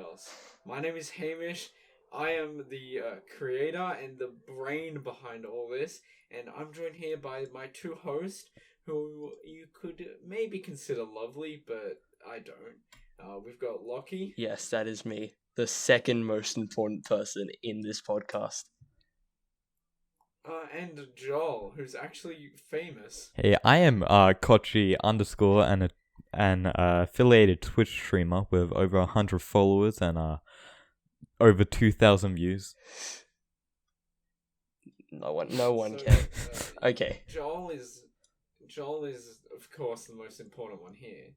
else. My name is Hamish. I am the creator and the brain behind all this, and I'm joined here by my two hosts, who you could maybe consider lovely, but I don't. We've got Lachie. Yes, that is me, the second most important person in this podcast. And Joel, who's actually famous. Hey, I am Kochi _ and an affiliated Twitch streamer with over 100 followers and over 2,000 views. No one can. Okay. Joel is of course the most important one here,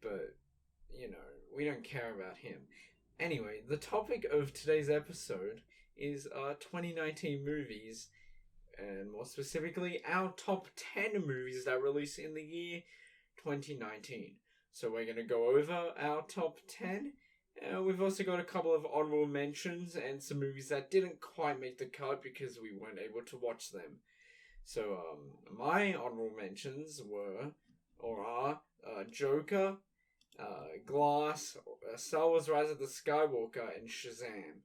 but we don't care about him. Anyway, the topic of today's episode is 2019 movies, and more specifically our top 10 movies that released in the year 2019. So we're going to go over our top 10. We've also got a couple of honorable mentions and some movies that didn't quite make the cut because we weren't able to watch them. So my honorable mentions are Joker, Glass, Star Wars Rise of the Skywalker, and Shazam.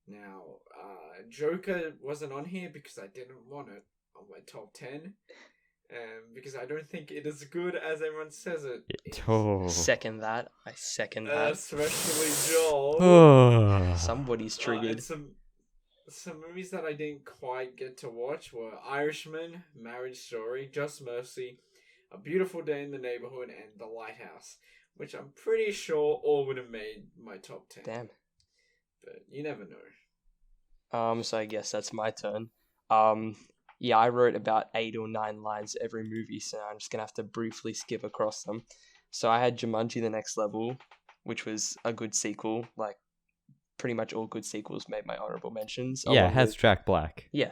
Now, Joker wasn't on here because I didn't want it on my top 10. Because I don't think it is good as everyone says it. Oh. Second that. I second that. Especially Joel. Somebody's triggered. And some movies that I didn't quite get to watch were Irishman, Marriage Story, Just Mercy, A Beautiful Day in the Neighborhood, and The Lighthouse, which I'm pretty sure all would have made my top 10. Damn. But you never know. So I guess that's my turn. Yeah, I wrote about 8 or 9 lines every movie, so I'm just gonna have to briefly skip across them. So I had Jumanji: The Next Level, which was a good sequel. Like, pretty much all good sequels made my honorable mentions. Yeah, it has Jack Black. Yeah.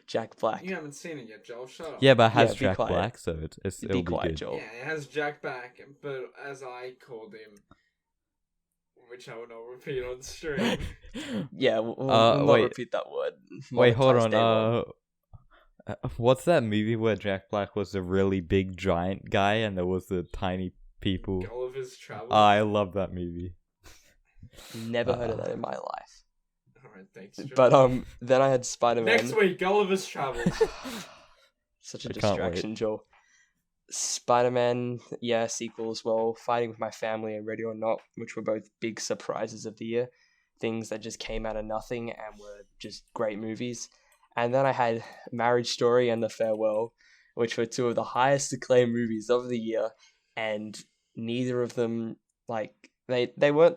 Jack Black. You haven't seen it yet, Joel. Shut up. Yeah, but it has be Jack quiet. Black, so it'll be quiet, good. Joel. Yeah, it has Jack Black, but as I called him, which I will not repeat on stream. Yeah, we'll not wait. repeat that word. Wait, hold Monetized day one. on. What's that movie where Jack Black was a really big giant guy and there was the tiny people? Gulliver's Travel. I love that movie. Never heard of that in my life. Alright, thanks, Joel. But then I had Spider-Man. Next week, Gulliver's Travel. Such a I can't distraction, Joel. Spider-Man, yeah, sequel as well. Fighting with My Family and Ready or Not, which were both big surprises of the year. Things that just came out of nothing and were just great movies. And then I had Marriage Story and The Farewell, which were two of the highest acclaimed movies of the year. And neither of them, like, they were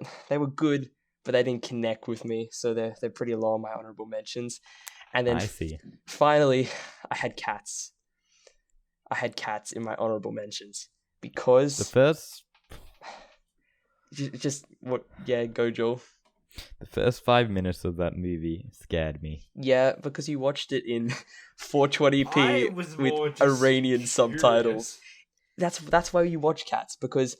good, but they didn't connect with me. So they're pretty low on my honorable mentions. And then I see. Finally, I had Cats. I had Cats in my honorable mentions because The first just what? Yeah, go Joel. The first 5 minutes of that movie scared me. Yeah, because you watched it in I 420p was more with just Iranian curious. subtitles. That's why you watch Cats, because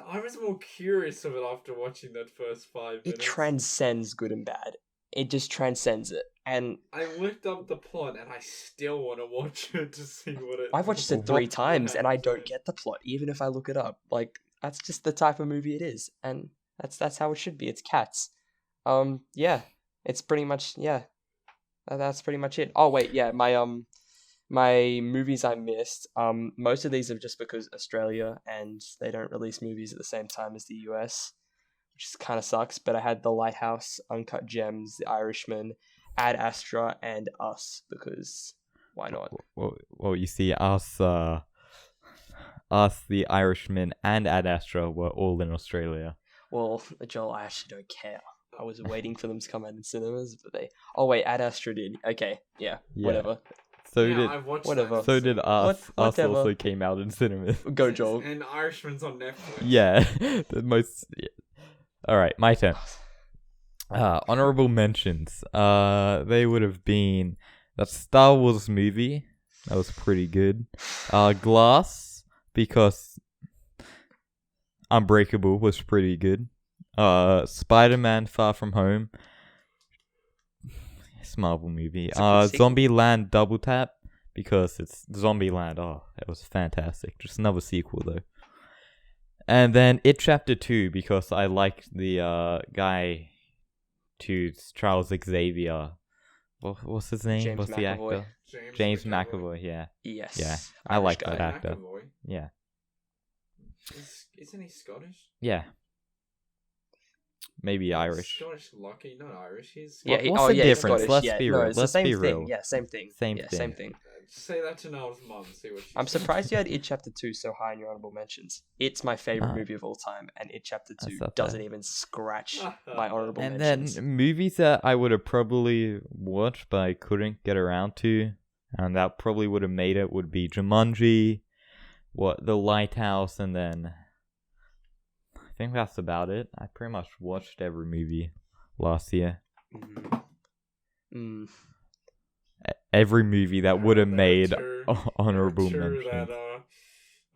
I was more curious of it after watching that first 5 minutes. it transcends good and bad. It just transcends it. And I looked up the plot and I still want to watch it to see what it. I've watched it 3 times and I don't get the plot, even if I look it up. Like, that's just the type of movie it is, and that's how it should be. It's Cats. Yeah, it's pretty much, yeah. That's pretty much it. Oh wait, yeah, my movies I missed. Most of these are just because Australia and they don't release movies at the same time as the US, which kind of sucks. But I had The Lighthouse, Uncut Gems, The Irishman, Ad Astra, and Us, because why not? Well, you see, us, The Irishman, and Ad Astra were all in Australia. Well, Joel, I actually don't care. I was waiting for them to come out in cinemas, but they... Oh, wait, Ad Astra did. Okay, yeah, whatever. So I've watched whatever. that. did us. Us Whatever. also came out in cinemas. Go, Joel. And Irishman's on Netflix. Yeah, the most. Yeah. All right, my turn. Honorable mentions. They would have been that Star Wars movie. That was pretty good. Glass, because Unbreakable was pretty good. Spider-Man: Far From Home. It's a Marvel movie. It's a good sequel. Zombieland: Double Tap, because it's Zombieland. Oh, it was fantastic. Just another sequel though. And then It Chapter 2, because I liked the guy to Charles Xavier. What's his name? James What's the McAvoy. actor? James McAvoy, yeah. Yes. Yeah, I Irish like guy. that actor. McAvoy. Yeah. Isn't he Scottish? Yeah. Maybe Irish. Scottish Lachie, not Irish. He's Yeah, Scottish. What's the he's difference? Scottish, Let's yeah. be No, real. it's Let's the same be thing. real. Yeah, same thing. Same yeah, thing. Same thing. Say that to Noel's mum. See what she I'm says. surprised you had It Chapter 2 so high in your honorable mentions. It's my favorite movie of all time, and It Chapter 2 up doesn't there. even scratch my honorable And mentions. then movies that I would have probably watched but I couldn't get around to, and that probably would have made it, would be Jumanji, The Lighthouse, and then I think that's about it. I pretty much watched every movie last year. Every movie that would have made honorable mentions. That are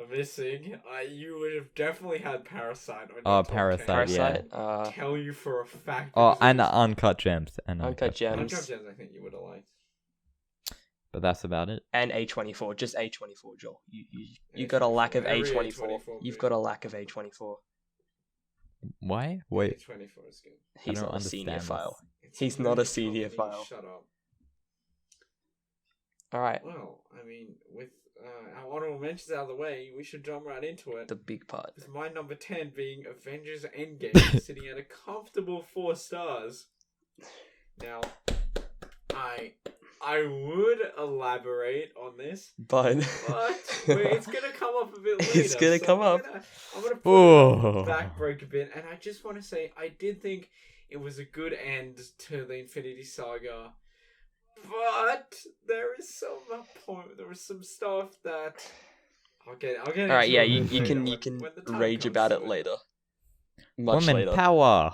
missing. You would have definitely had Parasite on your top Parasite, 10. Parasite, Tell you for a fact. Oh, because it and was- Uncut Gems. Uncut Gems, Uncut Gems, I think you would have liked. But that's about it. and A24. Just A24, Joel. You got a lack of Every A24. A24 You've movie. got a lack of A24. Why? Wait. 24 is good. He's don't not a senior understand file. It's He's a not a movie senior company, file. Shut up. All right, Well, I mean, with our honorable mentions out of the way, we should jump right into it. the big part. With my number 10 being Avengers Endgame, sitting at a comfortable 4 stars. Now, I would elaborate on this, But it's gonna come up a bit later. It's gonna so come up. I'm gonna put it on the back break a bit, and I just want to say I did think it was a good end to the Infinity Saga, but there is there was some stuff that I'll get. all right, into yeah, it you later can when the time rage comes about to it later. Much Woman later. power.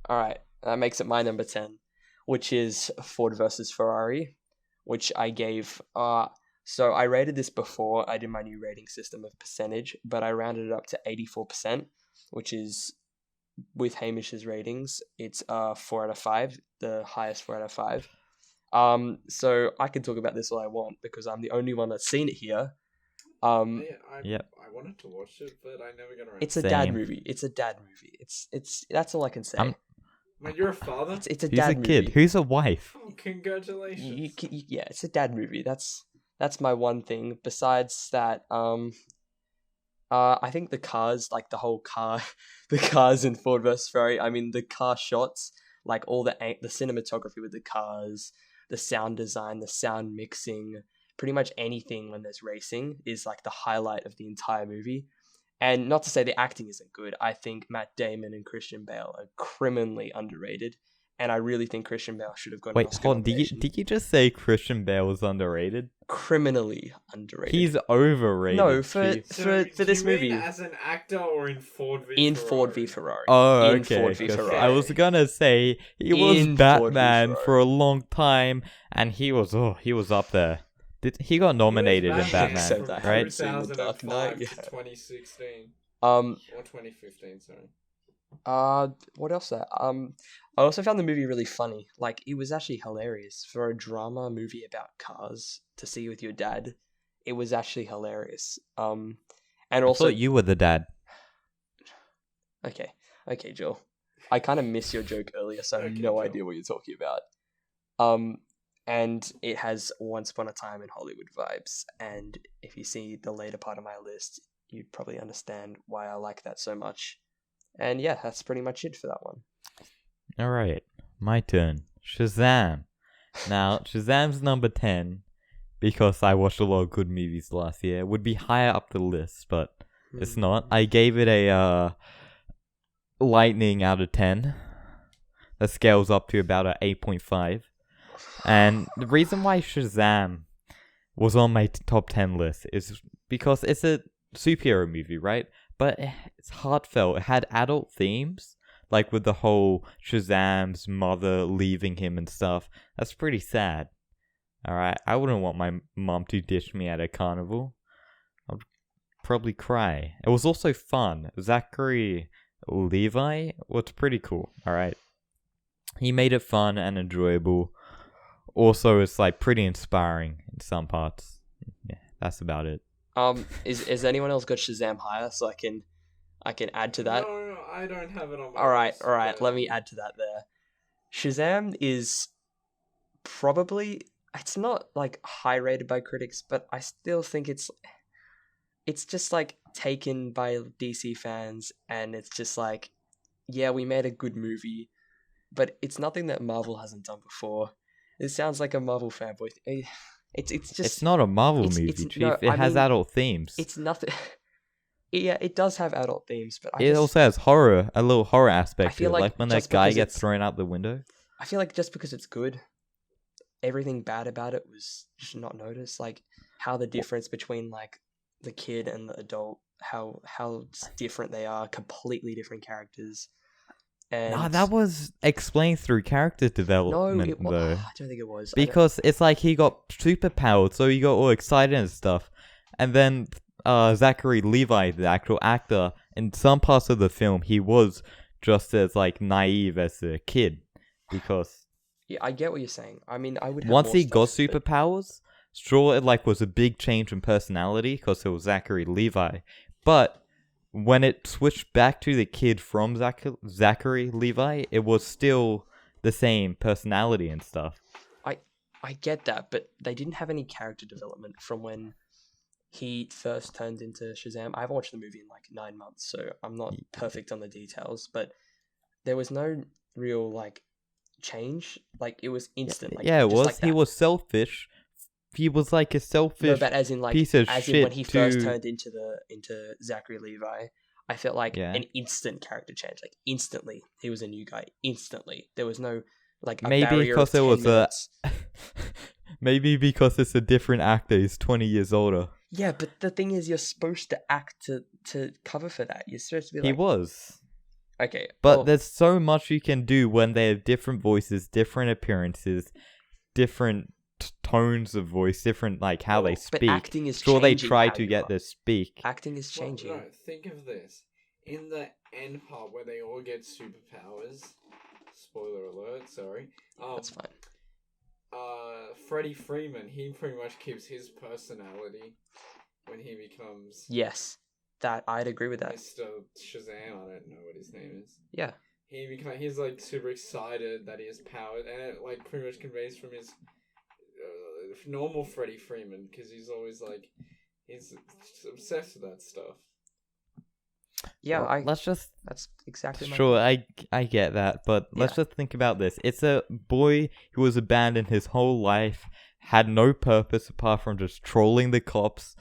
All right, that makes it my number 10, which is Ford versus Ferrari, which I gave. So I rated this before I did my new rating system of percentage, but I rounded it up to 84%, which is with Hamish's ratings. It's 4 out of 5, the highest 4 out of 5. So I can talk about this all I want because I'm the only one that's seen it here. Yep. I wanted to watch it, but I never got around. It's a dad movie. It's a dad movie. It's that's all I can say. Man, you're a father. It's a Who's dad a kid? movie. Who's a wife? Oh, congratulations. Yeah, it's a dad movie. That's my one thing. Besides that, I think the cars, like the whole car, the cars in Ford vs Ferrari. I mean, the car shots, like all the cinematography with the cars, the sound design, the sound mixing, pretty much anything when there's racing is like the highlight of the entire movie. And not to say the acting isn't good. I think Matt Damon and Christian Bale are criminally underrated. And I really think Christian Bale should have got an Wait, Oscar hold on. nomination. Did you just say Christian Bale was underrated? Criminally underrated. He's overrated. No, for Chief. So, for this do you mean movie. as an actor or in Ford v In Ferrari? Ford v Ferrari. Oh, in okay. Ford v 'cause Ferrari. I was gonna say he was In Ford v Batman Ferrari. for a long time, and he was up there. He got nominated in Batman. Batman, Except I right? haven't seen The Dark Knight, 2005 yeah. to 2016 Um. or 2015. Sorry. What else? I also found the movie really funny. Like, it was actually hilarious for a drama movie about cars to see with your dad. It was actually hilarious. And I also, thought you were the dad. okay, Joel. I kind of missed your joke earlier, so I have Okay, no Joel. idea what you're talking about. And it has Once Upon a Time in Hollywood vibes. And if you see the later part of my list, you'd probably understand why I like that so much. And yeah, that's pretty much it for that one. All right, my turn. Shazam. Now, Shazam's number 10 because I watched a lot of good movies last year. It would be higher up the list, but it's not. I gave it a lightning out of 10. That scales up to about an 8.5. And the reason why Shazam was on my top 10 list is because it's a superhero movie, right? But it's heartfelt. It had adult themes, like with the whole Shazam's mother leaving him and stuff. That's pretty sad. Alright, I wouldn't want my mom to ditch me at a carnival. I'd probably cry. It was also fun. Zachary Levi was pretty cool, alright? He made it fun and enjoyable. Also, it's like pretty inspiring in some parts. Yeah, that's about it. Is anyone else got Shazam higher so I can add to that? No, I don't have it on my All right, list, all right. but, Let me add to that. There, Shazam is probably it's not like high rated by critics, but I still think it's just like taken by DC fans, and it's just like, yeah, we made a good movie, but it's nothing that Marvel hasn't done before. It sounds like a Marvel fanboy. It's just It's not a Marvel it's- movie, it's- Chief. no, It I has mean, adult themes. it's nothing. Yeah, it does have adult themes, but It also has horror, a little horror aspect to feel it, like like when that just guy because gets it's- thrown out the window. I feel like just because it's good, everything bad about it was just not noticed. Like how the difference between like the kid and the adult, how different they are, completely different characters. And Nah, that was explained through character development, though. I don't think it was. I don't- Because it's like he got superpowered, so he got all excited and stuff. And then Zachary Levi, the actual actor, in some parts of the film, he was just as like naive as a kid. Because yeah, I get what you're saying. I mean, I would have once more he got stuff, but- superpowers, sure, it like was a big change in personality because it was Zachary Levi. But when it switched back to the kid from Zachary Levi, it was still the same personality and stuff. I get that, but they didn't have any character development from when he first turned into Shazam. I haven't watched the movie in like 9 months, so I'm not perfect on the details, but there was no real like change. Like it was instant. Like, Yeah, it just was. like He that. was selfish. He was like a No, selfish but as in like piece of as in when shit he first to- turned into Zachary Levi, I felt like Yeah. an instant character change. Like instantly, he was a new guy. Instantly, there was no like a Maybe barrier because of it 10 was minutes. Maybe because it's a different actor. He's 20 years older. Yeah, but the thing is, you're supposed to act to cover for that. You're supposed to be like, He was. okay, But well, there's so much you can do when they have different voices, different appearances, different tones of voice, different like how they but speak. acting is Sure, they changing try how to you get are. their speak. Acting is Well, changing. no, think of this. In the end part where they all get superpowers, spoiler alert, sorry. That's fine. Freddie Freeman, he pretty much keeps his personality when he becomes Yes, that I'd agree with that. Mr. Shazam. I don't know what his name is. Yeah, He's like super excited that he has powers, and it like pretty much conveys from his normal Freddie Freeman, because he's always like he's obsessed with that stuff. yeah. Well, let's just That's exactly my sure. point. I get that, but let's Yeah. just think about this. It's a boy who was abandoned his whole life, had no purpose apart from just trolling the cops,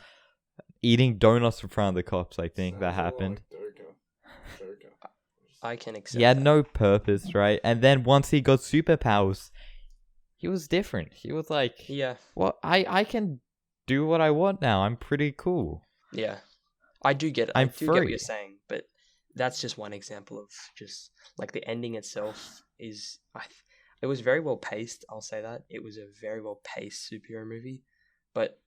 eating donuts in front of the cops. I think that Sounds a lot happened. like Joker. I can accept. He had that. no purpose, right? And then once he got superpowers, he was different. He was like, Yeah, well, I can do what I want now. I'm pretty cool. yeah. I do get it. I I'm do get what free. you're saying, but that's just one example of just like the ending itself is. It was very well paced. I'll say that it was a very well paced superhero movie, but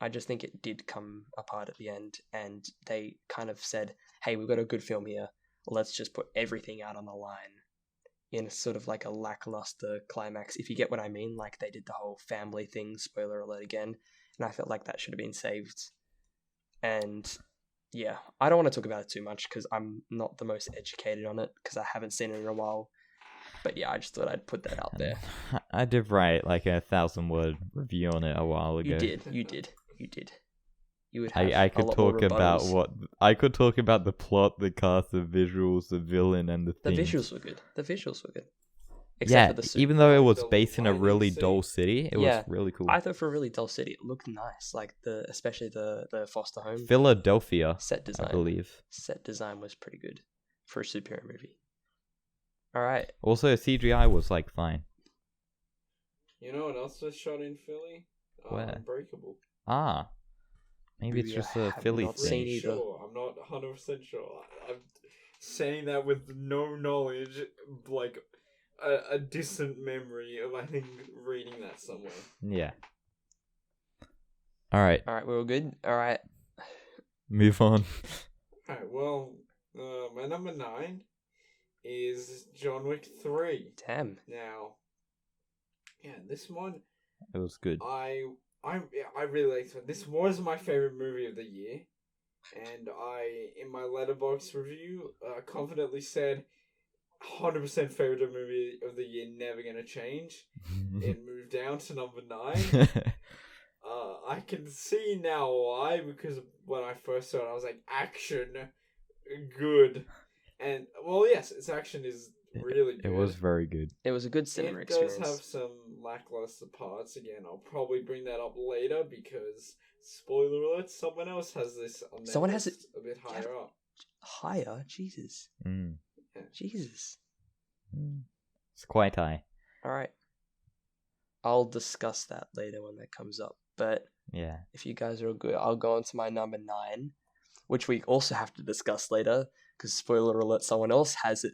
I just think it did come apart at the end, and they kind of said, "Hey, we've got a good film here. Let's just put everything out on the line." In a sort of like a lackluster climax, if you get what I mean. Like they did the whole family thing. Spoiler alert again, and I felt like that should have been saved. And yeah, I don't want to talk about it too much because I'm not the most educated on it because I haven't seen it in a while. But yeah, I just thought I'd put that out there. I did write like a 1,000-word review on it a while ago. You did. You would have I a could lot more talk about rebuttals. what I could talk about the plot, the cast, the visuals, the villain, and the The themes. visuals were good. Yeah, for the suit. even though it was The based in a lighting really scene. dull city, it Yeah, was really cool. I thought for a really dull city, it looked nice. Like especially the foster home Philadelphia, set design. I believe. Set design was pretty good for a superhero movie. All right. Also, CGI was like fine. You know what else was shot in Philly? Where? Unbreakable. Ah, maybe it's Yeah, just I a have Philly not thing. seen either. Sure, I'm not 100% sure. I'm saying that with no knowledge, like a distant memory of I think reading that somewhere. Yeah. All right, All right, we're all good. All right. move on. Alright, well, my number 9 is John Wick 3. Damn. Now, yeah, this one It was good. I I really liked it. This was my favorite movie of the year, and I, in my letterbox review, confidently said 100% favorite movie of the year, never gonna change. It moved down to number 9. I can see now why, because when I first saw it, I was like, action, good. And, well, yes, its action is really good. It was very good. It was a good cinema It does experience. have some lackluster parts. Again, I'll probably bring that up later because, spoiler alert, someone else has this on their Someone has list a bit higher up. Higher? Jesus. Mm. Yeah. Jesus. It's quite high. Alright. I'll discuss that later when that comes up. But Yeah. if you guys are all good, I'll go on to my number 9, which we also have to discuss later, because spoiler alert, someone else has it.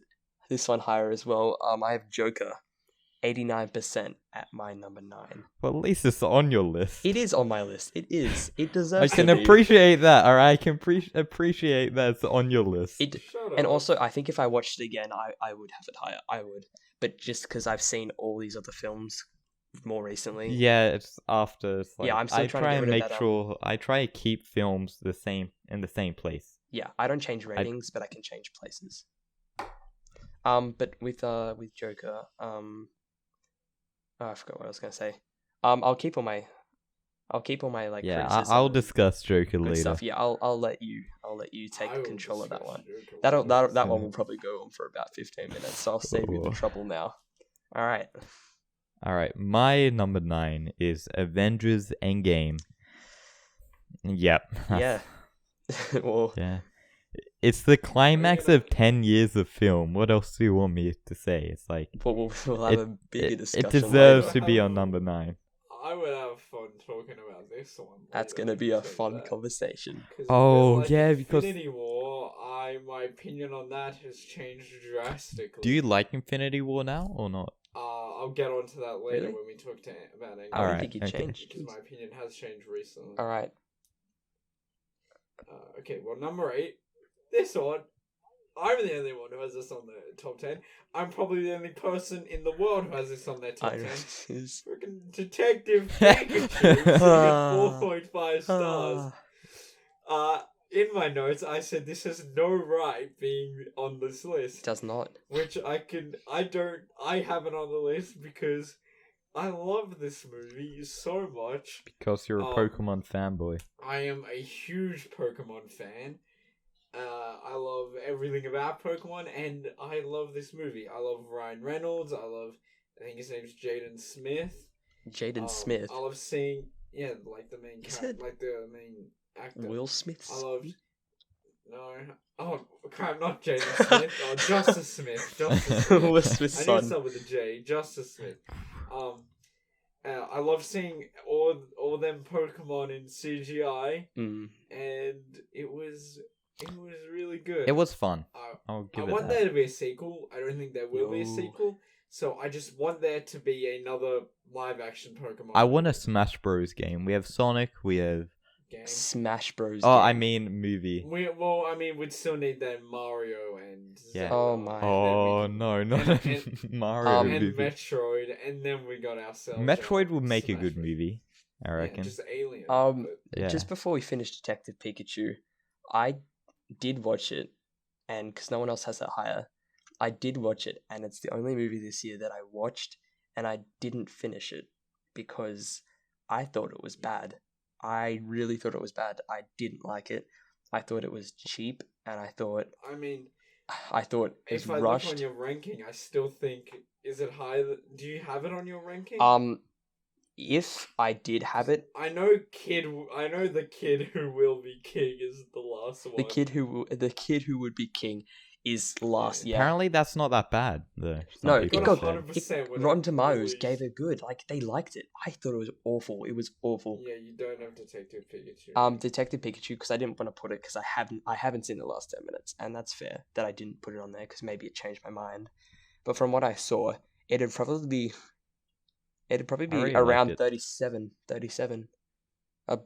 This one higher as well. I have Joker, 89% at my number 9. Well, at least it's on your list. It is on my list. It is. It I deserves can to be. appreciate that, alright? I can appreciate that it's on your list. Shut And up. also, I think if I watched it again, I would have it higher. I would. But just because I've seen all these other films more recently. Yeah, it's after. It's like, Yeah, I'm still I trying try to get and rid make of that, sure. I try to keep films in the same place. Yeah, I don't change ratings, but I can change places. But with Joker, oh, I forgot what I was gonna say. I'll keep all my like Yeah, criticism I'll and discuss Joker good later. stuff. Yeah, I'll let you take I will control of that discuss one. Joker later. That one will probably go on for about 15 minutes, so I'll save you the Oh. trouble now. All right. Alright, my number 9 is Avengers Endgame. Yep. Yeah. Well, Yeah. It's the climax of 10 years of film. What else do you want me to say? It's like we'll have a bigger discussion. it deserves later. to be on number 9. I would have fun talking about this one. That's later, gonna be a tell you fun that. conversation. 'Cause Oh, a bit like yeah, because- Infinity War, my opinion on that has changed drastically. Do you like Infinity War now or not? I'll get onto that later Really? when we talk about Endgame. I don't Alright, think you okay. changed. Because my opinion has changed recently. All right. Okay, well, number 8. This one. I'm the only one who has this on the top 10. I'm probably the only person in the world who has this on their top 10. Freaking Detective Pikachu sitting at 4.5 stars. In my notes, I said this has no right being on this list. Does not. Which I have it on the list because I love this movie so much. Because you're a Pokemon fanboy. I am a huge Pokemon fan. I love everything about Pokemon, and I love this movie. I love Ryan Reynolds. I think his name's Jaden Smith. Jaden Smith. I love seeing, like the main Is character, it like the main actor. Will Smith. I loved. No. Oh, crap, not Jaden Smith. Oh, Justice Smith. Justice Smith. Will Smith's I knew son. it started with a J. Justice Smith. I love seeing all them Pokemon in CGI, Mm. and it was really good. It was fun. I I'll give it want that. there to be a sequel. I don't think there will be a No. sequel. So I just want there to be another live action Pokemon. I want a Smash Bros game. We have Sonic, we have... game. Smash Bros. Oh, I game. mean movie. We'd still need that Mario and Yeah. Zelda, Oh, my. and then Oh, we can- no, not and- Mario and movie. Metroid, and then we got ourselves. Metroid our would make a Smash good Bros. movie, I Yeah, reckon. just Alien. Yeah. Just before we finish Detective Pikachu, I did watch it, and because no one else has that higher, I did watch it, and it's the only movie this year that I watched, and I didn't finish it because I thought it was bad. I really thought it was bad. I didn't like it. I thought it was cheap, and I thought I mean, it was if I look rushed. on your ranking, I still think, is it high? Do you have it on your ranking? If I did have it, I know the kid who will be king is the last one. the kid who would be king is last. Yeah. Apparently that's not that bad, though. No, Some it people got say. 100% when Rotten it Tomatoes released. gave it good. Like, they liked it. I thought it was awful. It was awful. Yeah, you don't have Detective Pikachu. Detective Pikachu, because I didn't want to put it because I haven't seen the last 10 minutes, and that's fair that I didn't put it on there because maybe it changed my mind. But from what I saw, it'd probably be I really liked around it. 37,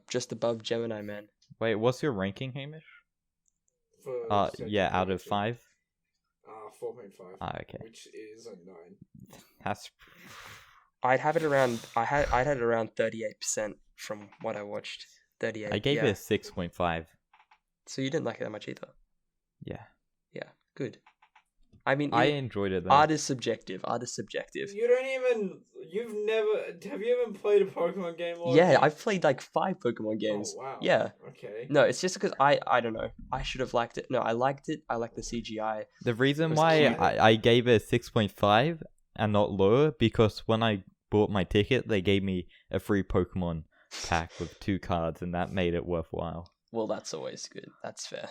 just above Gemini Man. Wait, what's your ranking, Hamish? For Detective Yeah, out of Pikachu. 5? 4.5. Okay. Which is a 9. That's... I'd have it around. I'd had it around 38% from what I watched. 38. I gave yeah. it a 6.5. So you didn't like it that much either. Yeah. Yeah, good. I mean, I enjoyed it though. art is subjective. Art is subjective. Have you even played a Pokemon game? Yeah, I've played like 5 Pokemon games. Oh, wow. Yeah. Okay. No, it's just because I don't know. I should have liked it. No, I liked it. I like the CGI. The reason was why cute. I gave it a 6.5 and not lower, because when I bought my ticket, they gave me a free Pokemon pack with 2 cards, and that made it worthwhile. Well, that's always good. That's fair.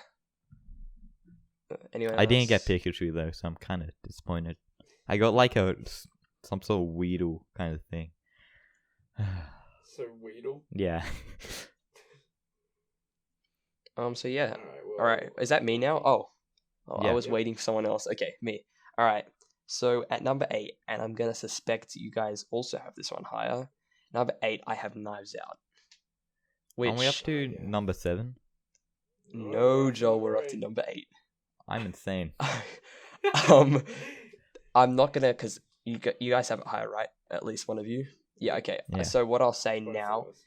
Anyone I didn't else? get Pikachu though, so I'm kind of disappointed. I got like some sort of Weedle kind of thing. So Weedle? Yeah. So yeah. Alright, All right. Is that me now? Oh, Yeah. I was Yep. waiting for someone else. Okay, me. All right. So at number 8, and I'm gonna suspect you guys also have this one higher. Number 8, I have Knives Out. Which Are we up to yeah. number 7? no, Joel, we're up to Alright. number 8. I'm insane. I'm not gonna, because you guys have it higher, right? At least one of you. Yeah. Okay. Yeah. So what I'll say Both now of us.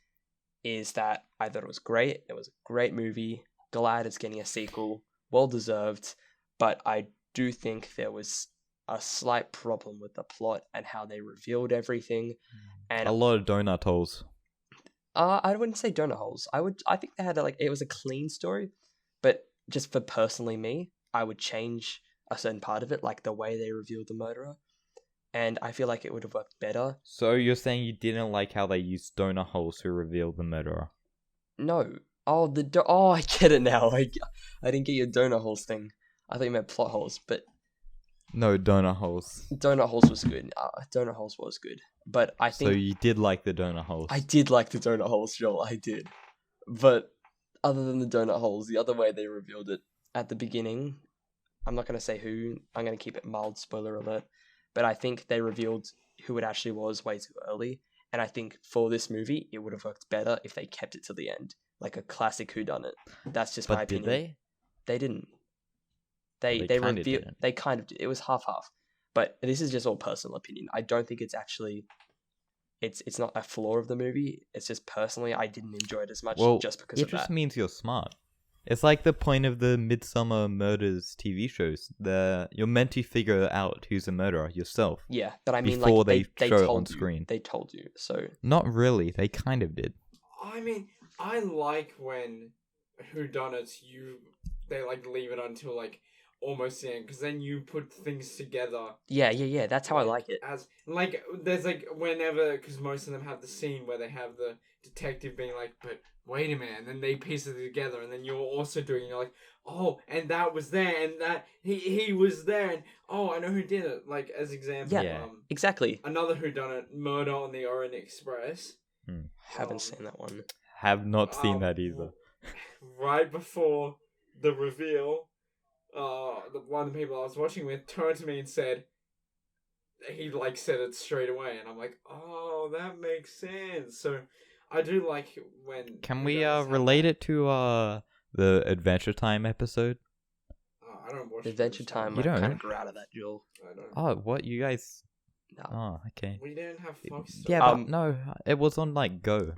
is that I thought it was great. It was a great movie. Glad it's getting a sequel. Well deserved. But I do think there was a slight problem with the plot and how they revealed everything. And A lot of donut holes. I wouldn't say donut holes. I think they had it was a clean story, but just for personally me, I would change a certain part of it, like the way they revealed the murderer. And I feel like it would have worked better. So you're saying you didn't like how they used donut holes to reveal the murderer? No. Oh, I get it now. I didn't get your donut holes thing. I thought you meant plot holes, but No, donut holes. donut holes was good. Donut holes was good. But I So think you did like the donut holes. I did like the donut holes, Joel. I did. But other than the donut holes, the other way they revealed it at the beginning, I'm not going to say who. I'm going to keep it mild, spoiler alert. But I think they revealed who it actually was way too early. And I think for this movie, it would have worked better if they kept it to the end. Like a classic whodunit. That's just my But did opinion. they? They didn't. They They kinda revealed. didn't. They kind of did. It was half-half. But this is just all personal opinion. I don't think it's actually. It's not a flaw of the movie. It's just personally, I didn't enjoy it as much Well, just because it of just that. means you're smart. It's like the point of the Midsummer Murders TV shows. You're meant to figure out who's the murderer yourself. Yeah, but I mean, before like they they show it told on you. screen. They told you. So Not really. They kind of did. I mean, I like when whodunits they like leave it until like almost the end, because then you put things together. yeah. That's how I like it. As like there's like whenever, because most of them have the scene where they have the detective being like, but wait a minute, and then they piece it together, and then you're also doing, you're like, oh, and that was there, and that he was there, and oh, I know who did it. Like as example, Yeah. Exactly. another whodunit, Murder on the Orient Express. Haven't seen that one. Have not seen that either. Right before the reveal, one of the people I was watching with turned to me and said, he like said it straight away, and I'm like, oh, that makes sense. So I do like when. Can we whodunits have relate that. it to the Adventure Time episode? Oh, I don't watch Adventure Time. You I don't? kind of grew out of that, Joel. I don't. Oh, what you guys? No. Oh, okay. We didn't have Fox. Yeah, Stuff. but no, it was on like Go.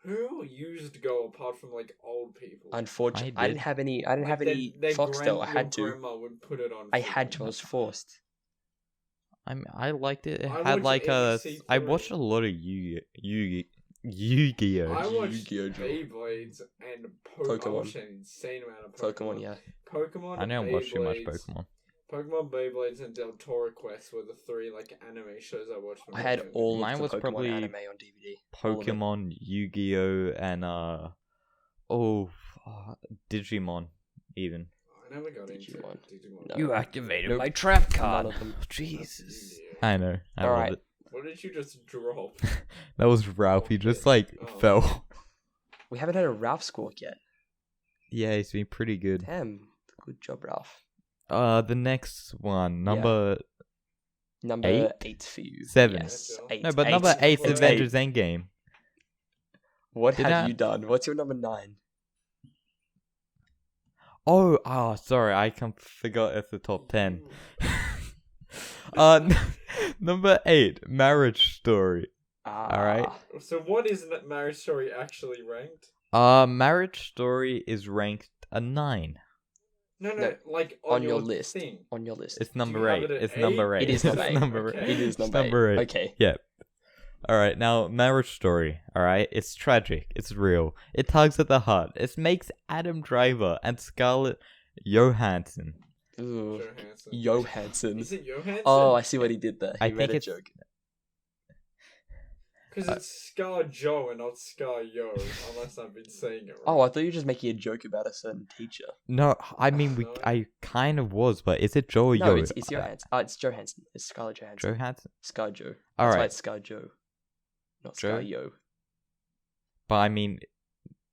Who used Go apart from like old people? Unfortunately, I I did. didn't have any. I didn't have any Their Foxtel. I your had to. Grandma would put it on. I for had them. to. I was forced. I liked it. It I had watched like a. ABC3. I watched a lot of Yu-Gi-Oh. I watched Yu-Gi-Oh, Joel. Beyblades and I Pokemon. watched an insane amount of Pokemon. Pokemon, yeah. Pokemon. I don't watch too much Beyblades, Pokemon. Pokemon, Beyblades, and Del Toro Quest were the 3 like anime shows I watched. when I was had younger. all Mine of the was Pokemon probably anime on DVD. All of it. Pokemon, Yu-Gi-Oh, and Digimon even. I never got into Digimon. Digimon. No. You activated Nope. my trap None card. of them. Jesus. Yeah. I know. I love Alright. it. What did you just drop? That was Ralph. He just like Oh. fell. We haven't had a Ralph squawk yet. Yeah, he's been pretty good. Damn. Good job, Ralph. The next one, number Number 8? 8 for you. 7. Yes. No, 8. no, but number 8 's It's Avengers Endgame. What Did have I- you done? What's your number 9? Oh, sorry, I forgot it's the top 10. Number 8, Marriage Story. Ah. right. So what is Marriage Story actually ranked? Marriage Story is ranked a 9. No, No, like on your list. thing. On your list. It's Do you number have 8. it at It's 8? number 8. It is It's number 8. number Okay. 8. It is It's number number 8. Okay. Yep. All right, now Marriage Story. All right, it's tragic. It's real. It tugs at the heart. It makes Adam Driver and Scarlett Johansson. Ooh. Johansson. Johansson. Is it Johansson? Oh, I see what he did there. He I made think a it's joke. Because it's Scar Joe and not Scar Yo, unless I've been saying it right. Oh, I thought you were just making a joke about a certain teacher. No, I mean No. I kind of was, but is it Joe or No, Yo? it's Johansson. It's Johansson. It's Scarlett Johansson. Johansson. Scar Joe. All That's why right. it's Scar Joe, not Joe? Scar Yo. But I mean,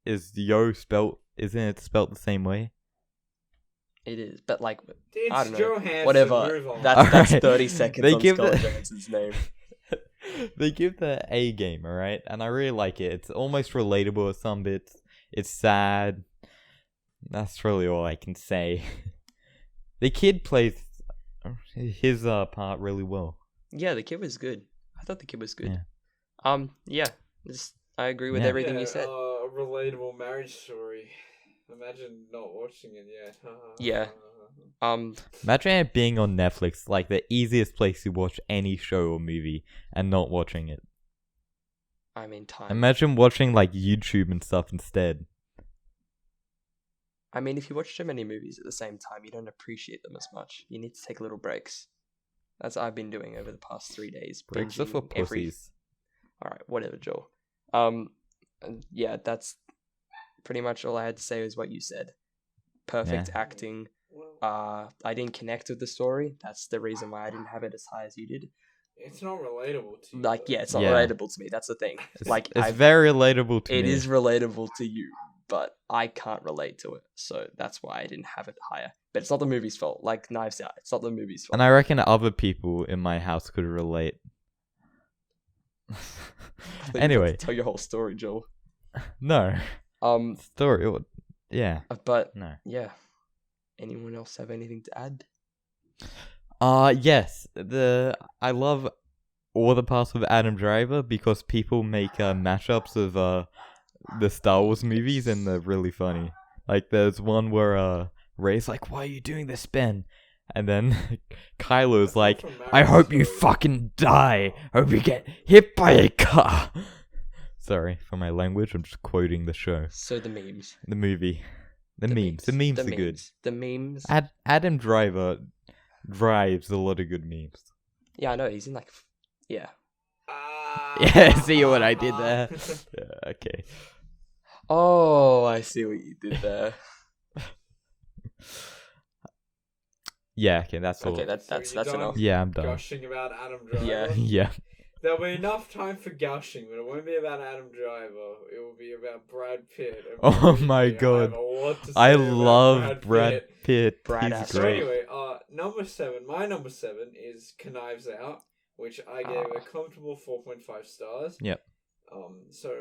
is Yo spelt? Isn't it spelt the same way? It is, but like, It's I don't know. Johansson. Whatever. Move on. That's Alright. 30 seconds They on give Scarlett the- Johansson's name. They give the A game, all right, and I really like it. It's almost relatable with some bits. It's sad. That's really all I can say. The kid plays his part really well. Yeah, the kid was good. I thought the kid was good. Yeah. Yeah. I agree with Yeah. everything you said. A relatable marriage story. Imagine not watching it yet. Yeah. Imagine it being on Netflix, like the easiest place to watch any show or movie, and not watching it. I mean, time. Imagine watching like YouTube and stuff instead. I mean, if you watch too many movies at the same time, you don't appreciate them as much. You need to take little breaks. That's what I've been doing over the past 3 days. Breaks are for binging every- pussies. Alright, whatever, Joel. And yeah, that's pretty much all I had to say is what you said. Perfect acting. I didn't connect with the story. That's the reason why I didn't have it as high as you did. It's not relatable to you. Like, though. yeah, it's not Yeah. relatable to me. That's the thing. Like, It's very relatable to it me. is relatable to you, but I can't relate to it. So that's why I didn't have it higher. But it's not the movie's fault. Like Knives Out, it's not the movie's fault. And I reckon other people in my house could relate. I thought you were Anyway, about to tell your whole story, Joel. no story. Yeah, But no. yeah, anyone else have anything to add? Yes. I love all the parts of Adam Driver because people make mashups of the Star Wars movies and they're really funny. Like there's one where Rey's like, "Why are you doing this, Ben?" And then Kylo's like, "I hope you fucking die. Hope you get hit by a car." Sorry for my language. I'm just quoting the show, So the memes. the movie, the memes. The memes are good. The memes. Adam Driver drives a lot of good memes. Yeah, I know. He's in like, yeah. Yeah, see what I did there? Yeah, okay. Oh, I see what you did there. Yeah, okay, that's all. Okay, that's you're done? enough. Yeah, I'm done. Gushing about Adam Driver. Yeah. Yeah. There'll be enough time for gushing, but it won't be about Adam Driver. It will be about Brad Pitt. And Oh believe my me, God. I have a lot to say I about love Brad Pitt. Brad He's ass. So great. anyway, number 7. My number 7 is Knives Out, which I gave a comfortable 4.5 stars. Yep. So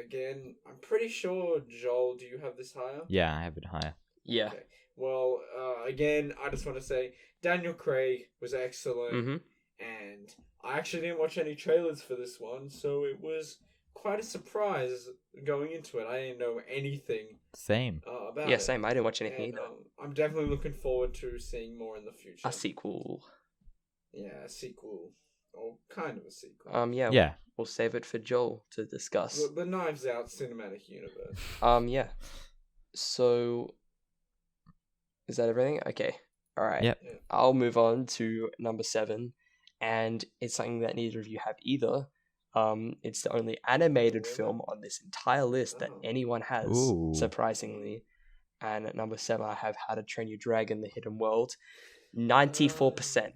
again, I'm pretty sure, Joel, do you have this higher? Yeah, I have it higher. Yeah. Okay. Well, again, I just want to say Daniel Craig was excellent, Mm-hmm. and I actually didn't watch any trailers for this one, so it was quite a surprise going into it. I didn't know anything Same. about Yeah, it. same. I didn't watch anything And, either. I'm definitely looking forward to seeing more in the future. A sequel. Yeah, a sequel. Or kind of a sequel. Yeah. Yeah. We'll save it for Joel to discuss. The Knives Out cinematic universe. Yeah. So, is that everything? Okay. All right. Yep. I'll move on to number 7, and it's something that neither of you have either. It's the only animated film on this entire list that anyone has, Ooh. surprisingly. And at number 7, I have How to Train Your Dragon: The Hidden World, 94%,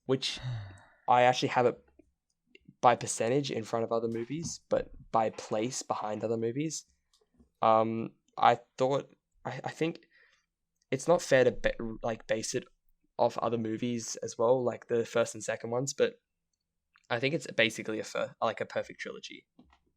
which I actually have it by percentage in front of other movies, but by place behind other movies. I think it's not fair to base it off other movies as well, like the first and second ones, but I think it's basically a perfect trilogy.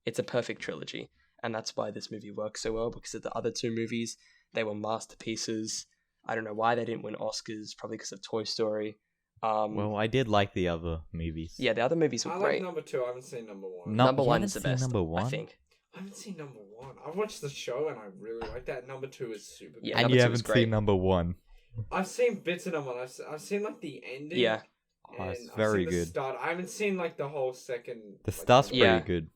It's a perfect trilogy, and that's why this movie works so well, because of the other 2 movies, they were masterpieces. I don't know why they didn't win Oscars, probably because of Toy Story. Well, I did like the other movies. Yeah, the other movies were I great. like number 2. I haven't seen number 1. Number you one haven't is the seen best. number I one? think. I haven't seen number 1. I watched the show and I really like that. Number 2 is super Yeah, good. And number you 2 haven't was great. seen number one. I've seen bits of number 1. I've seen like the ending. Yeah. Oh, it's And very I've seen the good. start. I haven't seen like the whole second. The like, start's number pretty Yeah. good.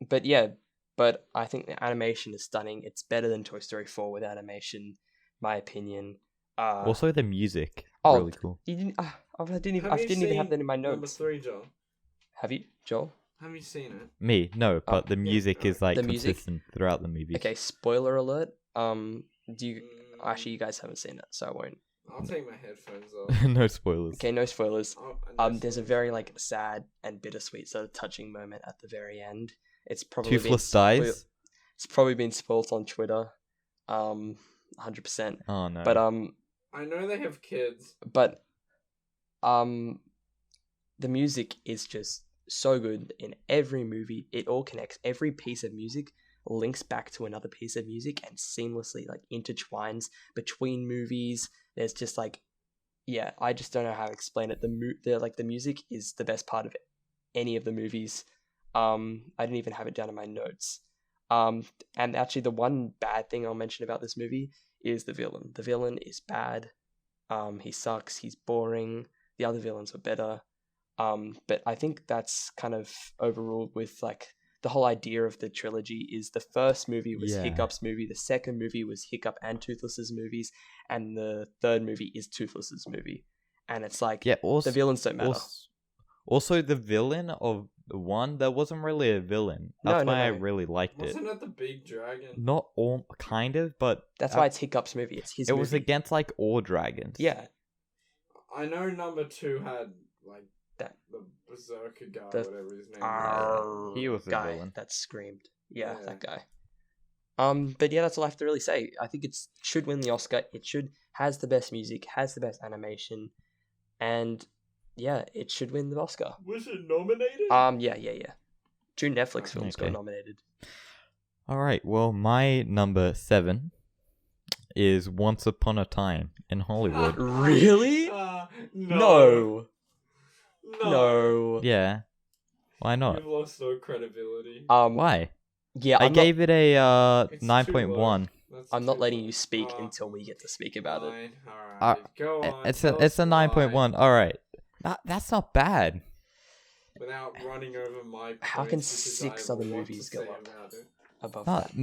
But yeah, but I think the animation is stunning. It's better than Toy Story 4 with animation, my opinion. Also, the music, oh, really cool. You didn't. I didn't even. Have I you didn't even have seen that in my Number notes. 3, Joel. Have you, Joel? Have you seen it? Me, no, but the music is like The music? consistent throughout the movie. Okay. Spoiler alert. Do you? Mm, Actually, you guys haven't seen it, so I won't. I'll take my headphones off. No spoilers. Okay, no spoilers. No There's a spoilers. very like sad and bittersweet sort of touching moment at the very end. It's probably Toothless dies. It's probably been spoiled on Twitter. 100%. Oh no. But I know they have kids. but the music is just so good in every movie. It all connects. Every piece of music links back to another piece of music and seamlessly like intertwines between movies. There's just like, yeah, I just don't know how to explain it. The music is the best part of any of the movies. I didn't even have it down in my notes. And actually, the one bad thing I'll mention about this movie is the villain. The villain is bad. He sucks. He's boring. The other villains were better. But I think that's kind of overruled with like the whole idea of the trilogy is the first movie was Yeah. Hiccup's movie, the second movie was Hiccup and Toothless's movies, and the third movie is Toothless's movie. And it's like yeah, also the villains don't matter. Also, the villain of the one, that wasn't really a villain. That's No, why I no. really liked it. Wasn't it the big dragon? Not all, kind of, but That's why it's Hiccup's movie. It's his it movie. was against like all dragons. Yeah. I know number 2 had like That- the berserker guy, The- whatever his name Arr, He was a guy villain. that screamed. Yeah, Yeah. that guy. But yeah, that's all I have to really say. I think it should win the Oscar. It has the best music, has the best animation, and yeah, it should win the Oscar. was. Was it nominated? Yeah. 2 Netflix films got Okay. nominated. All right. Well, my number 7 is Once Upon a Time in Hollywood. Really? No. No. Yeah. Why not? You've lost all credibility. Why? Yeah, I I'm gave it a It's too 9.1. That's not too letting low. you speak until we get to speak about it. Fine, Uh, alright. Go on. It's tell a us why. 9.1. All right. That's not bad. Without running over my How points, can because 6 I other have a lot movies to go say up? about it. Above No, that.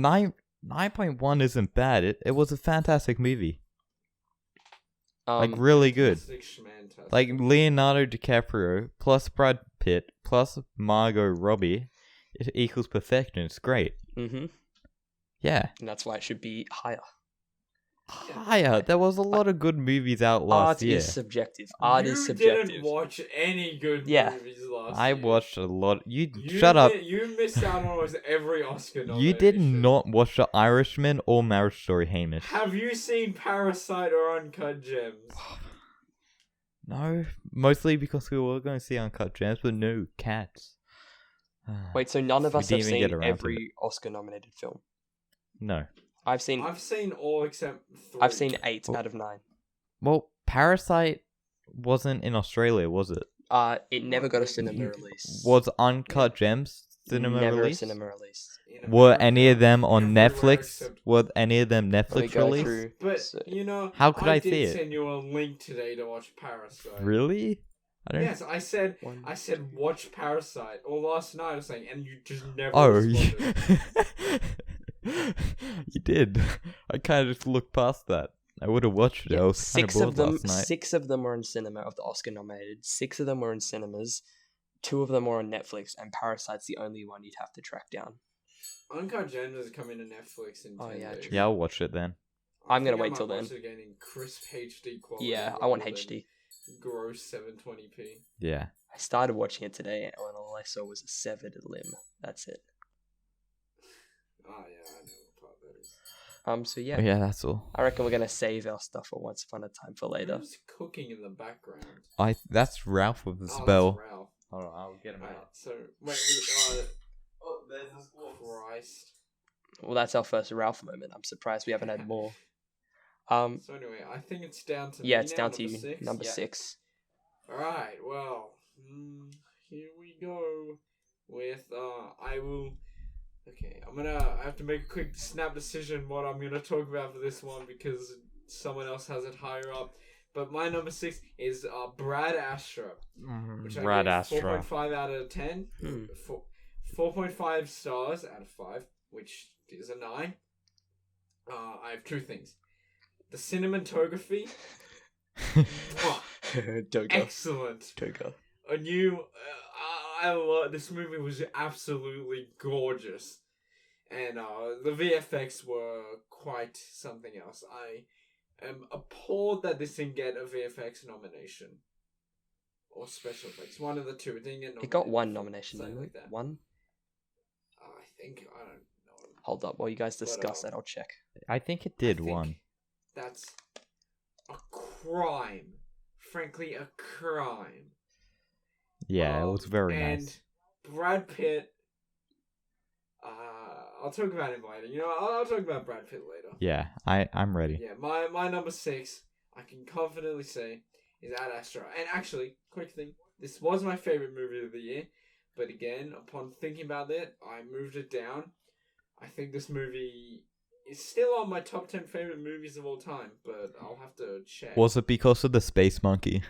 9.1 isn't bad. It was a fantastic movie. Like Um, really good. Fantastic schmantastic. Like Leonardo DiCaprio plus Brad Pitt plus Margot Robbie, it equals perfection. It's great. mhm. Yeah. And that's why it should be higher. Higher. There was a lot of good movies out last Art year. is subjective. Art you is subjective. didn't watch any good Yeah. movies last I year. watched a lot. You You shut up. You missed out on almost every Oscar nomination. You did not watch The Irishman or Marriage Story, Hamish. Have you seen Parasite or Uncut Gems? No, mostly because we were going to see Uncut Gems, but no Cats. Wait, so none of We us didn't have even get seen around to every Oscar-nominated film? No. I've seen I've seen all except 3. I've seen 8 Oh. out of 9. Well, Parasite wasn't in Australia, was it? It never got a cinema release. Was Uncut Gems cinema never release? a cinema release. In Were America, any of them on everywhere Netflix? except- Were any of them Let me Netflix go release? through. But So- you know, How could I did see it? send you a link today to watch Parasite. Really? I don't. Yes, I said One- watch Parasite. Or last night I was saying, and you just never Oh, responded. you did. I kind of just looked past that. I would have watched it. I Yeah, was kind of 6 bored of them. last night. 6 of them were in cinema of the Oscar nominated. 6 of them were in cinemas. 2 of them were on Netflix, and Parasite's the only one you'd have to track down. Uncut Gems is coming to Netflix in 10 yeah, days. true. Yeah, I'll watch it then. I I'm gonna think I wait might till watch then. it again in crisp HD quality. Yeah, I want rather than HD. Gross 720p. Yeah. I started watching it today, and all I saw was a severed limb. That's it. Oh yeah, I know what part that is. So yeah, Yeah, that's all. I reckon we're gonna save our stuff for Once Upon a Time for later. Who's cooking in the background? That's Ralph with the Oh, spell. that's Ralph. Hold on, I'll get him Alright, so wait, oh, there's this Christ. Well, that's our first Ralph moment. I'm surprised we haven't had more. So So anyway, I think it's down to yeah, me it's now, down to number you. 6. Number Yeah. 6. Alright, well, here we go with, okay, I have to make a quick snap decision what I'm gonna talk about for this one because someone else has it higher up. But my number 6 is, Brad Astra, which I Brad gave Astra. 4.5 out of 10. 4.5 stars out of 5, which is a 9. I have two things. The cinematography, Toga. excellent. Toga. A new, I love this movie. Was absolutely gorgeous, and the VFX were quite something else. I am appalled that this didn't get a VFX nomination or special effects. One of the two. It didn't get nominated. It got one nomination, something didn't like it? that. One? I think I don't know. Hold up, while you guys discuss that, I'll check. I think it did I think one. That's a crime. Frankly, a crime. Yeah, it was very and nice. Brad Pitt. I'll talk about him later. You know, I'll talk about Brad Pitt later. Yeah, I'm ready. Yeah, my number 6, I can confidently say, is Ad Astra. And actually, quick thing, this was my favorite movie of the year, but again, upon thinking about it, I moved it down. I think this movie is still on my top 10 favorite movies of all time, but I'll have to check. Was it because of the space monkey?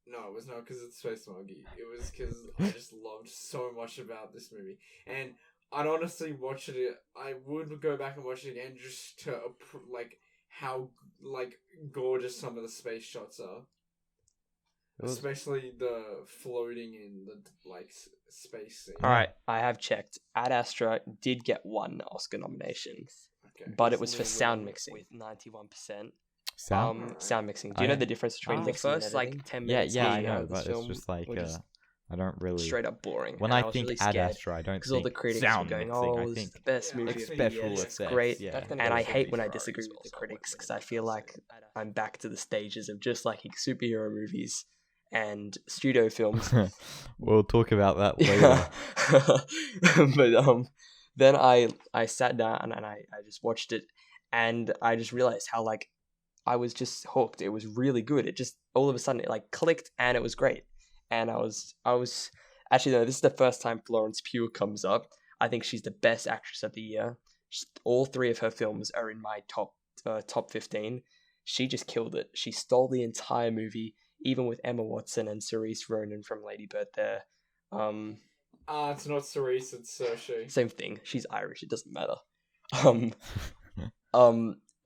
No, it was not because of the Space Monkey. It was because I just loved so much about this movie. And I'd honestly watch it. I would go back and watch it again just to, how, gorgeous some of the space shots are. Especially the floating in the, space scene. Alright, I have checked. Ad Astra did get one Oscar nomination, Okay. but it was for sound mixing with 91%. Sound? Sound mixing. Do you know the difference between the mixing first 10 Yeah, minutes? I know, but it's just I don't really. Straight up boring. When and I was think really Ad scared Astra, I don't because all the think critics sound were going, mixing. "Oh, I this think is the best movie like of the special year. It's effects. great." Yeah. And I hate when I disagree with the critics because I feel like I'm back to the stages of just liking superhero movies and studio films. We'll talk about that later. But then I sat down and I just watched it, and I just realized how I was just hooked. It was really good. It just all of a sudden it clicked and it was great. And I was actually no, this is the first time Florence Pugh comes up. I think she's the best actress of the year. All 3 of her films are in my top 15. She just killed it. She stole the entire movie, even with Emma Watson and Cerise Ronan from Lady Bird there. It's not Cerise, it's Saoirse. Same thing. She's Irish. It doesn't matter.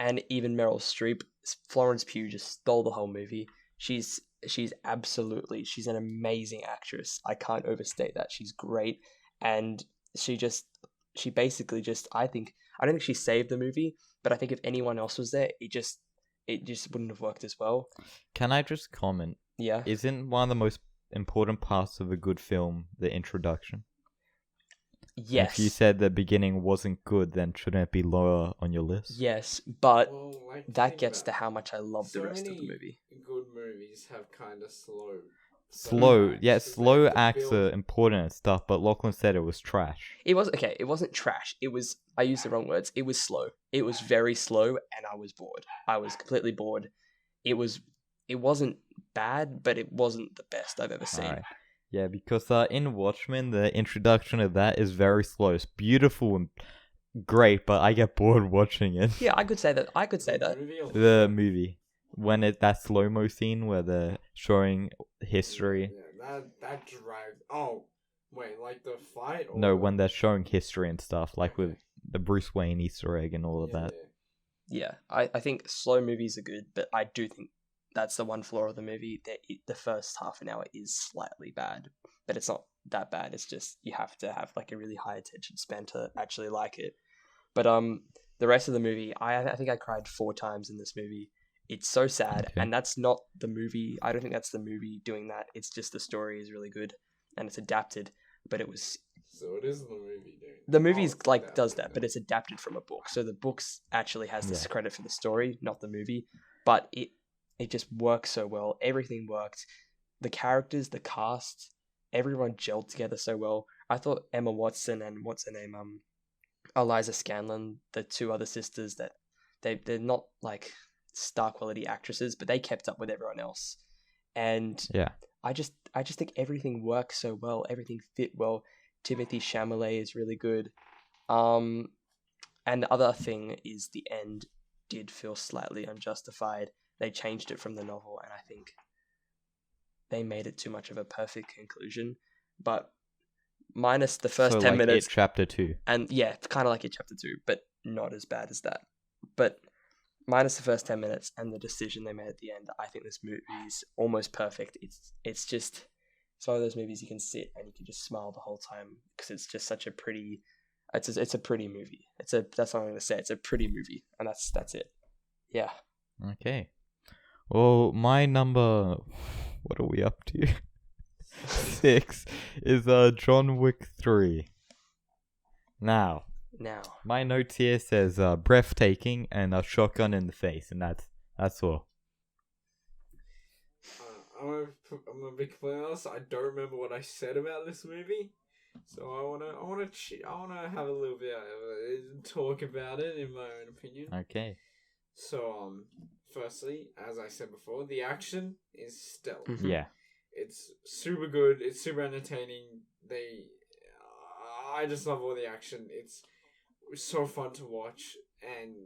And even Meryl Streep, Florence Pugh just stole the whole movie. She's an amazing actress. I can't overstate that. She's great, and she basically just I don't think she saved the movie, but I think if anyone else was there, it just wouldn't have worked as well. Can I just comment? Yeah. Isn't one of the most important parts of a good film the introduction? Yes. If you said the beginning wasn't good, then shouldn't it be lower on your list? Yes, but Well, that gets to how much I love the rest of the many movie. Good movies have kind of slow Slow acts are important and stuff, but Lachlan said it was trash. It was okay. It wasn't trash. I used the wrong words. It was slow. It was very slow, and I was bored. I was completely bored. It wasn't bad, but it wasn't the best I've ever seen. Alright. Yeah, because in Watchmen, the introduction of that is very slow. It's beautiful and great, but I get bored watching it. Yeah, I could say that. The movie. When that slow-mo scene where they're showing history. Yeah, that dragged. Oh, wait, the fight? Or No, when they're showing history and stuff, with the Bruce Wayne Easter egg and all of that. Yeah, I think slow movies are good, but I do think that's the one flaw of the movie. That the first half an hour is slightly bad, but it's not that bad. It's just you have to have a really high attention span to actually like it. But the rest of the movie, I think I cried 4 times in this movie. It's so sad, and that's not the movie. I don't think that's the movie doing that. It's just the story is really good, and it's adapted. But it was. So it is the movie doing. The movie's does that, but it's adapted from a book. So the books actually has this credit for the story, not the movie. But it just works so well. Everything worked. The characters, the cast, everyone gelled together so well. I thought Emma Watson and what's her name, Eliza Scanlon, the 2 other sisters, that they're not star quality actresses, but they kept up with everyone else. and Yeah. I just think everything works so well. Everything fit well. Timothy Chalamet is really good. And the other thing is the end did feel slightly unjustified. They changed it from the novel, and I think they made it too much of a perfect conclusion. But minus the first So 10 like minutes, It Chapter 2. and yeah, kind of like in chapter 2, but not as bad as that. But minus the first 10 minutes and the decision they made at the end, I think this movie is almost perfect. It's just, it's one of those movies you can sit and you can just smile the whole time because it's just such a pretty, it's a pretty movie. That's what I'm gonna say. It's a pretty movie, and that's it. Yeah. Okay. Well, my number, what are we up to? 6 is John Wick 3. Now, my notes here says breathtaking and a shotgun in the face, and that's all. I'm gonna be completely honest. I don't remember what I said about this movie, so I wanna have a little bit of talk about it in my own opinion. Okay. So firstly, as I said before, the action is stellar. Mhm. Yeah. It's super good. It's super entertaining. I just love all the action. It's so fun to watch, and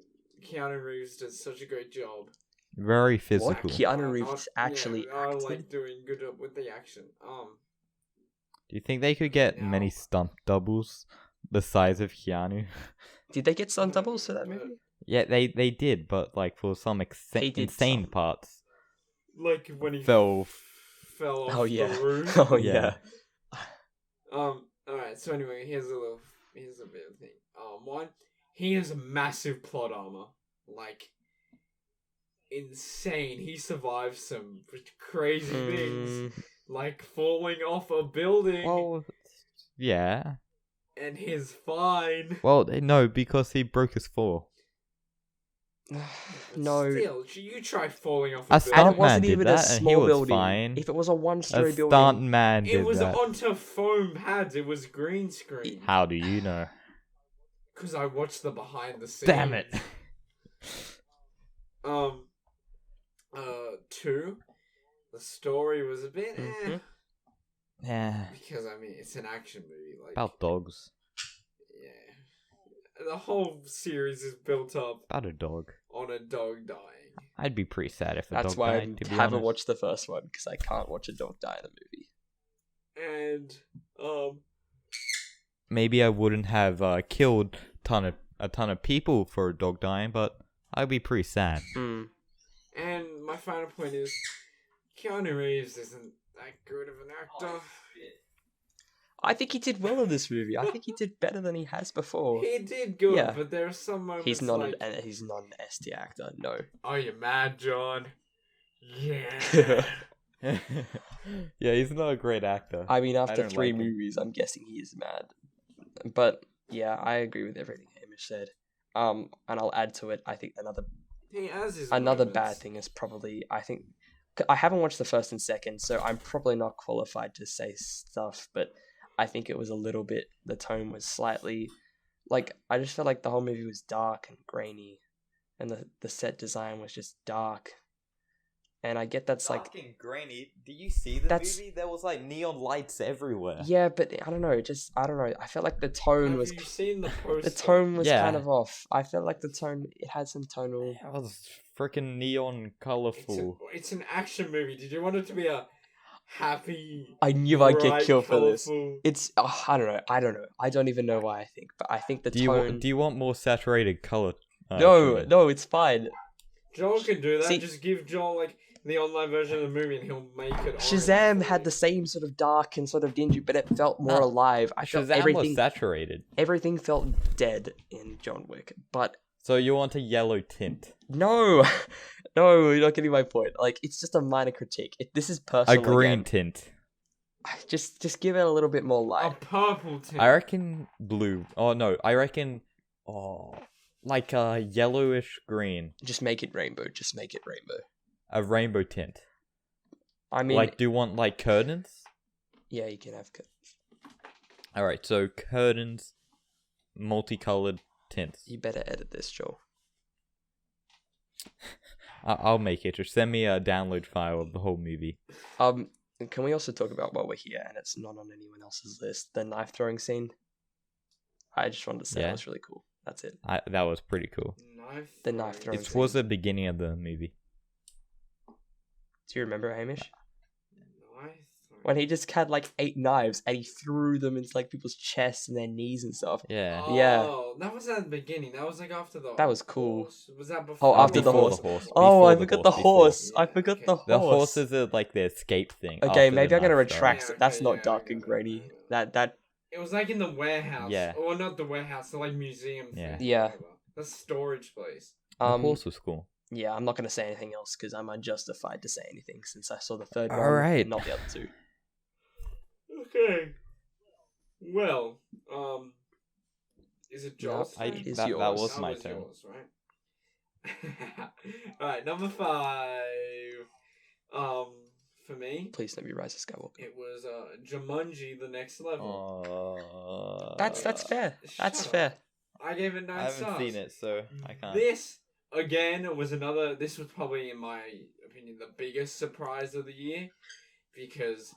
Keanu Reeves does such a great job. Very What? physical. Keanu Reeves actually I acted? like doing good job with the action. Do you think they could get many stunt doubles the size of Keanu? Did they get stunt doubles for that movie? Yeah, they did, but like for some They did insane some. parts. Like when he Fell off Oh yeah. the roof. Oh Yeah. yeah. Alright, so anyway, here's a bit of thing. One, he has a massive plot armor. Like, insane. He survives some crazy things. Like falling off a building. Well, yeah. And he's fine. Well, no, because he broke his fall. No. Still, you try falling off A a stunt And building. it wasn't man did even that, a and he small was building. fine. If it was a A one-story stunt building, man did It was that. onto foam pads. It was green screen. How do you know? Because I watched the behind the scenes. Damn it. 2, the story was a bit Yeah. because I mean it's an action movie. Like About dogs. yeah, the whole series is built up About a dog. on a dog dying. I'd be pretty sad if a that's dog why died, to I be haven't honest. watched the first one because I can't watch a dog die in a movie. And Maybe I wouldn't have killed a ton of people for a dog dying, but I'd be pretty sad. and my final point is Keanu Reeves isn't that good of an actor. I think he did well in this movie. I think he did better than he has before. He did good, Yeah. but there are some moments He's not like, he's not an S tier actor. No. are you mad, John? Yeah. Yeah, he's not a great actor. I mean, after don't 3 like him. movies, I'm guessing he is mad. But yeah, I agree with everything Hamish said. And I'll add to it. I think He has his another moments. bad thing is probably I haven't watched the first and second, so I'm probably not qualified to say stuff. But I think it was a little bit. The tone was slightly like I just felt like the whole movie was dark and grainy, and the set design was just dark. And I get that's like and grainy. Do you see the That's- movie? There was like neon lights everywhere. yeah, but I don't know. I don't know. I felt like the tone Have was you seen the poster? the tone was Yeah. kind of off. I felt like the tone it had some tonal. It was freaking neon colorful. It's an action movie. Did you want it to be a happy? I knew I'd get bright, killed for this. colourful- It's I don't know. I don't even know why I think, but I think the Do tone. you want more saturated color? No, it's fine. Joel can do that. See- Just give Joel like the online version of the movie, and he'll make it. Shazam orange. had the same sort of dark and sort of dingy, but it felt more No, alive. I felt Shazam was saturated. everything felt dead in John Wick, but So you want a yellow tint? no, no, you're not getting my point. Like it's just a minor critique. This is A personal. green again. tint. Just give it a little bit more A light. purple tint. I reckon blue. Oh no, I reckon like a yellowish green. Just make it rainbow. Just make it rainbow. A rainbow tint. I mean, Like, do you want like curtains? yeah, you can have. Alright, so curtains, multicolored tints. You better edit this, Joel. I'll make it. Just send me a download file of the whole movie. Can we also talk about while we're here, and it's not on anyone else's list, the knife throwing scene? I just wanted to say that was really cool. That's it. That was pretty cool. The knife throwing It scene. was the beginning of the movie. Do you remember, Hamish? Knife When he just had like 8 knives and he threw them into like people's chests and their knees and stuff. Yeah. Oh, that was at the beginning. That was like after the. That was cool. Horse. Was that before? Oh, after the Before horse. the horse. Oh, Before I the forgot the before. horse. I Yeah, forgot okay. the horse. The horse is like the escape thing. Okay, after maybe the I'm gonna knife throwing. retract. Yeah, That's okay, not yeah, dark I and got it, I grainy. got it. That It was like in the warehouse. Yeah. Or not the warehouse, the like museum Yeah. thing. Yeah. Whatever. The storage place. The horse was cool. Yeah, I'm not gonna say anything else because I'm unjustified to say anything since I saw the third one, Alright. and not the other 2. Okay. Well, is it Joel's No, turn? it is that yours. was my turn. Yours, right? Alright, number 5. For me, Please don't be Rise of Skywalker. it was Jumanji: The Next Level. That's fair. That's Shut up. fair. I gave it 9 I haven't stars. seen it, so I can't. This again was another. This was probably, in my opinion, the biggest surprise of the year because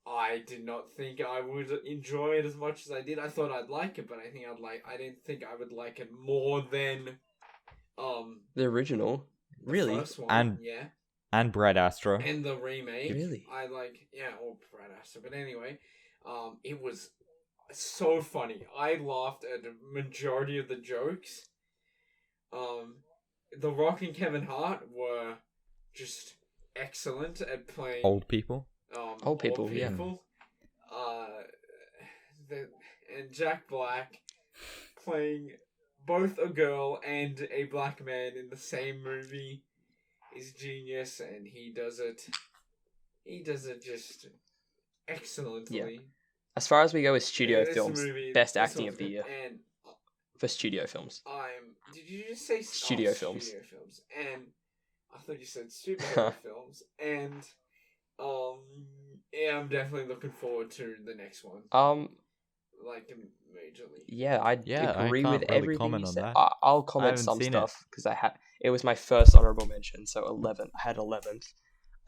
I did not think I would enjoy it as much as I did. I thought I'd like it, but I didn't think I would like it more than The original, the really? first one. And- yeah, And Brad Astro. and the remake. Really? I like or Brad Astor, but anyway, it was so funny. I laughed at the majority of the jokes. The Rock and Kevin Hart were just excellent at playing Old people. Old people, yeah. And Jack Black playing both a girl and a black man in the same movie is genius, and he does it just excellently. Yeah. As far as we go with studio This films, movie- best this acting one's of the good. year And for studio films. did you just say Studio films. Studio films, and I thought you said superhero films, and yeah, I'm definitely looking forward to the next one. Like majorly. Yeah, I Yeah, I agree can't with really everything comment you on said. that. I'll I comment haven't some seen it. stuff because it was my first honorable mention, so 11. I had 11th.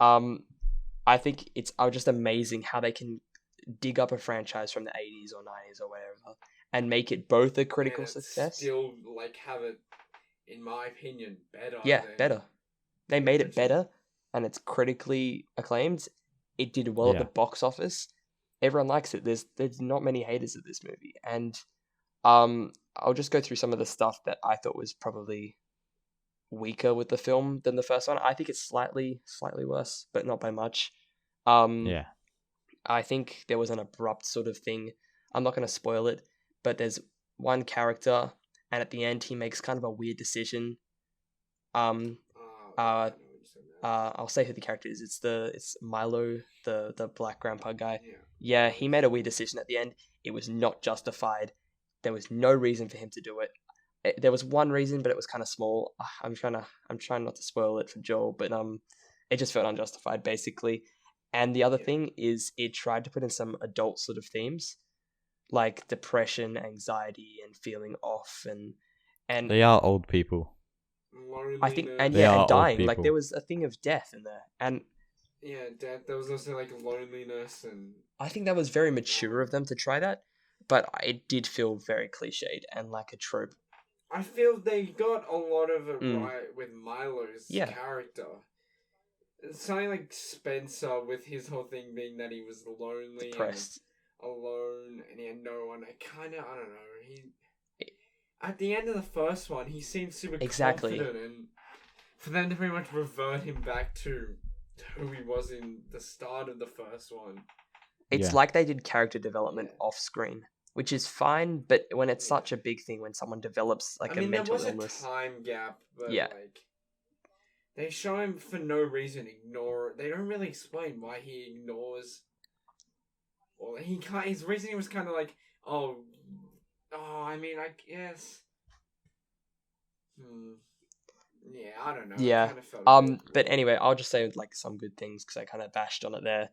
I think it's just amazing how they can dig up a franchise from the 80s or 90s or whatever and make it both a critical And it's success. Still, like, have it, in my opinion, better. Yeah, than better. They made it original. better, and it's critically acclaimed. It did well at Yeah. the box office. Everyone likes it. There's not many haters of this movie, and I'll just go through some of the stuff that I thought was probably weaker with the film than the first one. I think it's slightly worse, but not by much. Yeah. I think there was an abrupt sort of thing. I'm not going to spoil it, but there's one character, and at the end he makes kind of a weird decision. I know what you said now. I'll say who the character is. It's Milo, the black grandpa guy. Yeah. Yeah, he made a weird decision at the end. It was not justified. There was no reason for him to do it. There was one reason, but it was kind of small. I'm trying not to spoil it for Joel, but it just felt unjustified basically. And the other thing is, it tried to put in some adult sort of themes, like depression, anxiety, and feeling off, and They are old people. I think, and They are and old dying. Like people. there was a thing of death in there, and Yeah, there was also like loneliness and I think that was very mature of them to try that, but it did feel very cliched and like a trope. I feel they got a lot of it Mm. right with Milo's Yeah. character. It's something like Spencer with his whole thing being that he was lonely, Depressed. and alone, and he had no one. I don't know. At the end of the first one, he seemed super Exactly. confident, and for them to pretty much revert him back to who he was in the start of the first one. It's Yeah. like they did character development Yeah. off screen, which is fine, but when it's Yeah. such a big thing, when someone develops like I a mean, there mental was illness. a time gap, but Yeah. like they show him for no reason. They don't really explain why he ignores. Well, he can't. His reasoning was kind of like, oh. I mean, I guess. Yeah, I don't know. Yeah. It kind of felt a bit But anyway, I'll just say like some good things because I kind of bashed on it there.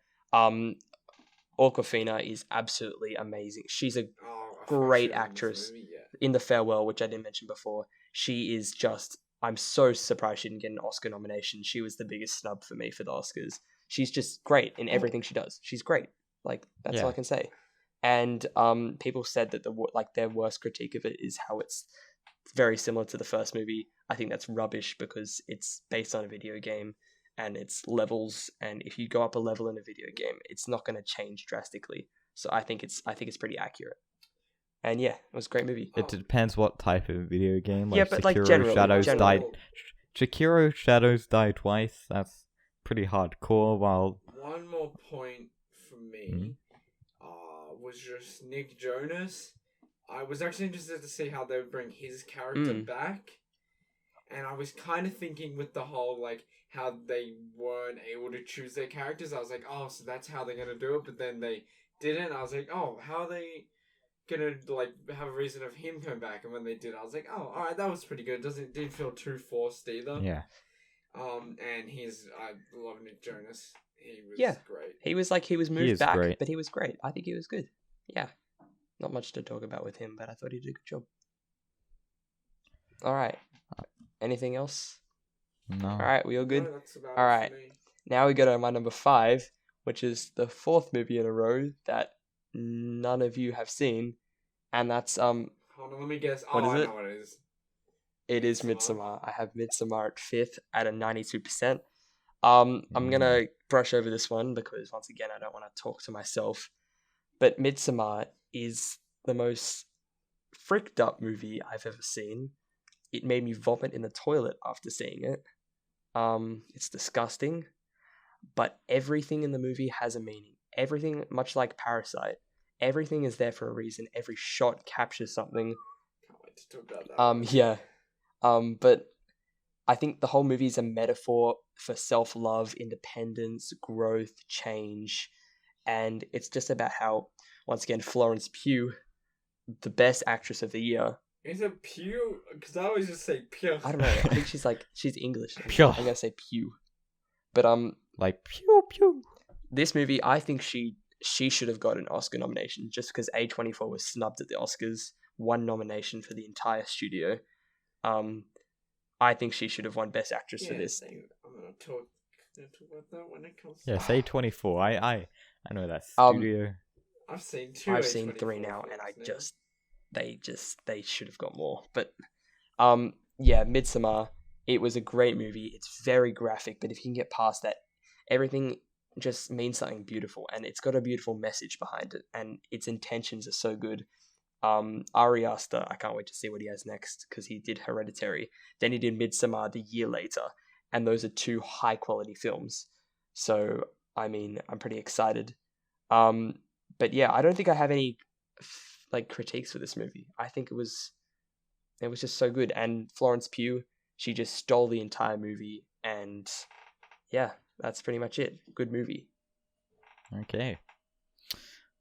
Awkwafina is absolutely amazing. She's a Oh, I forgot great she was in this actress. movie, yeah. in The Farewell, which I didn't mention before. She is just I'm so surprised she didn't get an Oscar nomination. She was the biggest snub for me for the Oscars. She's just great in everything she does. She's great. Like, that's all I can say. And people said that their worst critique of it is how it's very similar to the first movie. I think that's rubbish because it's based on a video game and it's levels, and if you go up a level in a video game, it's not going to change drastically. So I think it's pretty accurate. And yeah, it was a great movie. It depends what type of video game. Like Yeah, but like Sekiro generally. Sekiro Shadows Die Twice. That's pretty hardcore. While one more point for me was just Nick Jonas. I was actually interested to see how they would bring his character back, and I was kind of thinking with the whole like how they weren't able to choose their characters. I was like, oh, so that's how they're gonna do it. But then they didn't. I was like, oh, how are they gonna like have a reason of him coming back? And when they did, I was like, oh, all right, that was pretty good. Didn't feel too forced either. Yeah. And I love Nick Jonas. He was great. He was moved back, great. but he was great. I think he was good. Yeah. Not much to talk about with him, but I thought he did a good job. All right. Anything else? No. All right, we all good? No, that's about all it right. for me. Now we go to my number 5, which is the 4th movie in a row that none of you have seen, and that's Hold on, let me guess. What is I it? know what it is. It is Midsommar. I have Midsommar at 5th at a 92%. I'm gonna brush over this one because once again I don't want to talk to myself. But Midsommar is the most fricked up movie I've ever seen. It made me vomit in the toilet after seeing it. It's disgusting, but everything in the movie has a meaning. Everything, much like Parasite, everything is there for a reason. Every shot captures something. Can't wait to talk about that. Yeah. But I think the whole movie is a metaphor for self-love, independence, growth, change, and it's just about how, once again, Florence Pugh, the best actress of the year. Is it Pew? Because I always just say Pew. I don't know. I think she's English. Pugh. I'm gonna say Pugh. But like pew pew. this movie, I think she should have got an Oscar nomination just because A24 was snubbed at the Oscars, one nomination for the entire studio. I think she should have won Best Actress for this. I'm gonna talk about that when it comes. Yes, A24. I know that Um, studio. I've seen 2. I've seen 3 A24 now, and films they should have got more. But yeah, Midsommar, it was a great movie. It's very graphic, but if you can get past that, everything just means something beautiful, and it's got a beautiful message behind it, and its intentions are so good. Ari Aster, I can't wait to see what he has next because he did Hereditary, then he did Midsommar the year later, and those are 2 high quality films. So I mean, I'm pretty excited. But yeah, I don't think I have any like critiques for this movie. I think it was just so good, and Florence Pugh, she just stole the entire movie, and yeah, that's pretty much it. Good movie. Okay.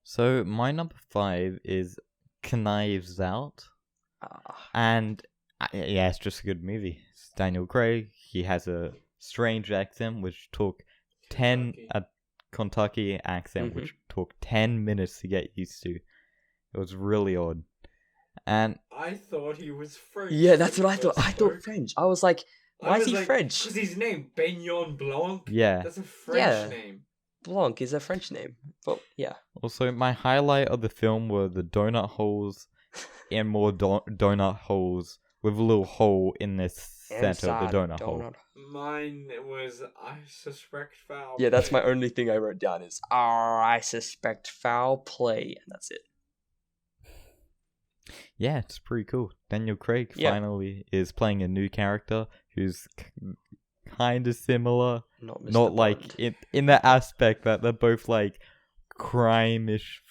So my number 5 is Knives Out, and yeah, it's just a good movie. It's Daniel Craig. He has a strange accent which took 10 Kentucky accent which took 10 minutes to get used to. It was really odd, and I thought he was French. Yeah, that's what I thought. I thought French. I was like, why is he French? Because his name Beignon Blanc. yeah. That's a French name. Blanc is a French name. But yeah. Also, my highlight of the film were the donut holes and more donut holes with a little hole in the center of the donut hole. Mine was I suspect foul. Yeah, that's my only thing I wrote down is I suspect foul play, and that's it. Yeah, it's pretty cool. Daniel Craig finally is playing a new character who's kind of similar. Not Mr. Not like in the aspect that they're both like crime-ish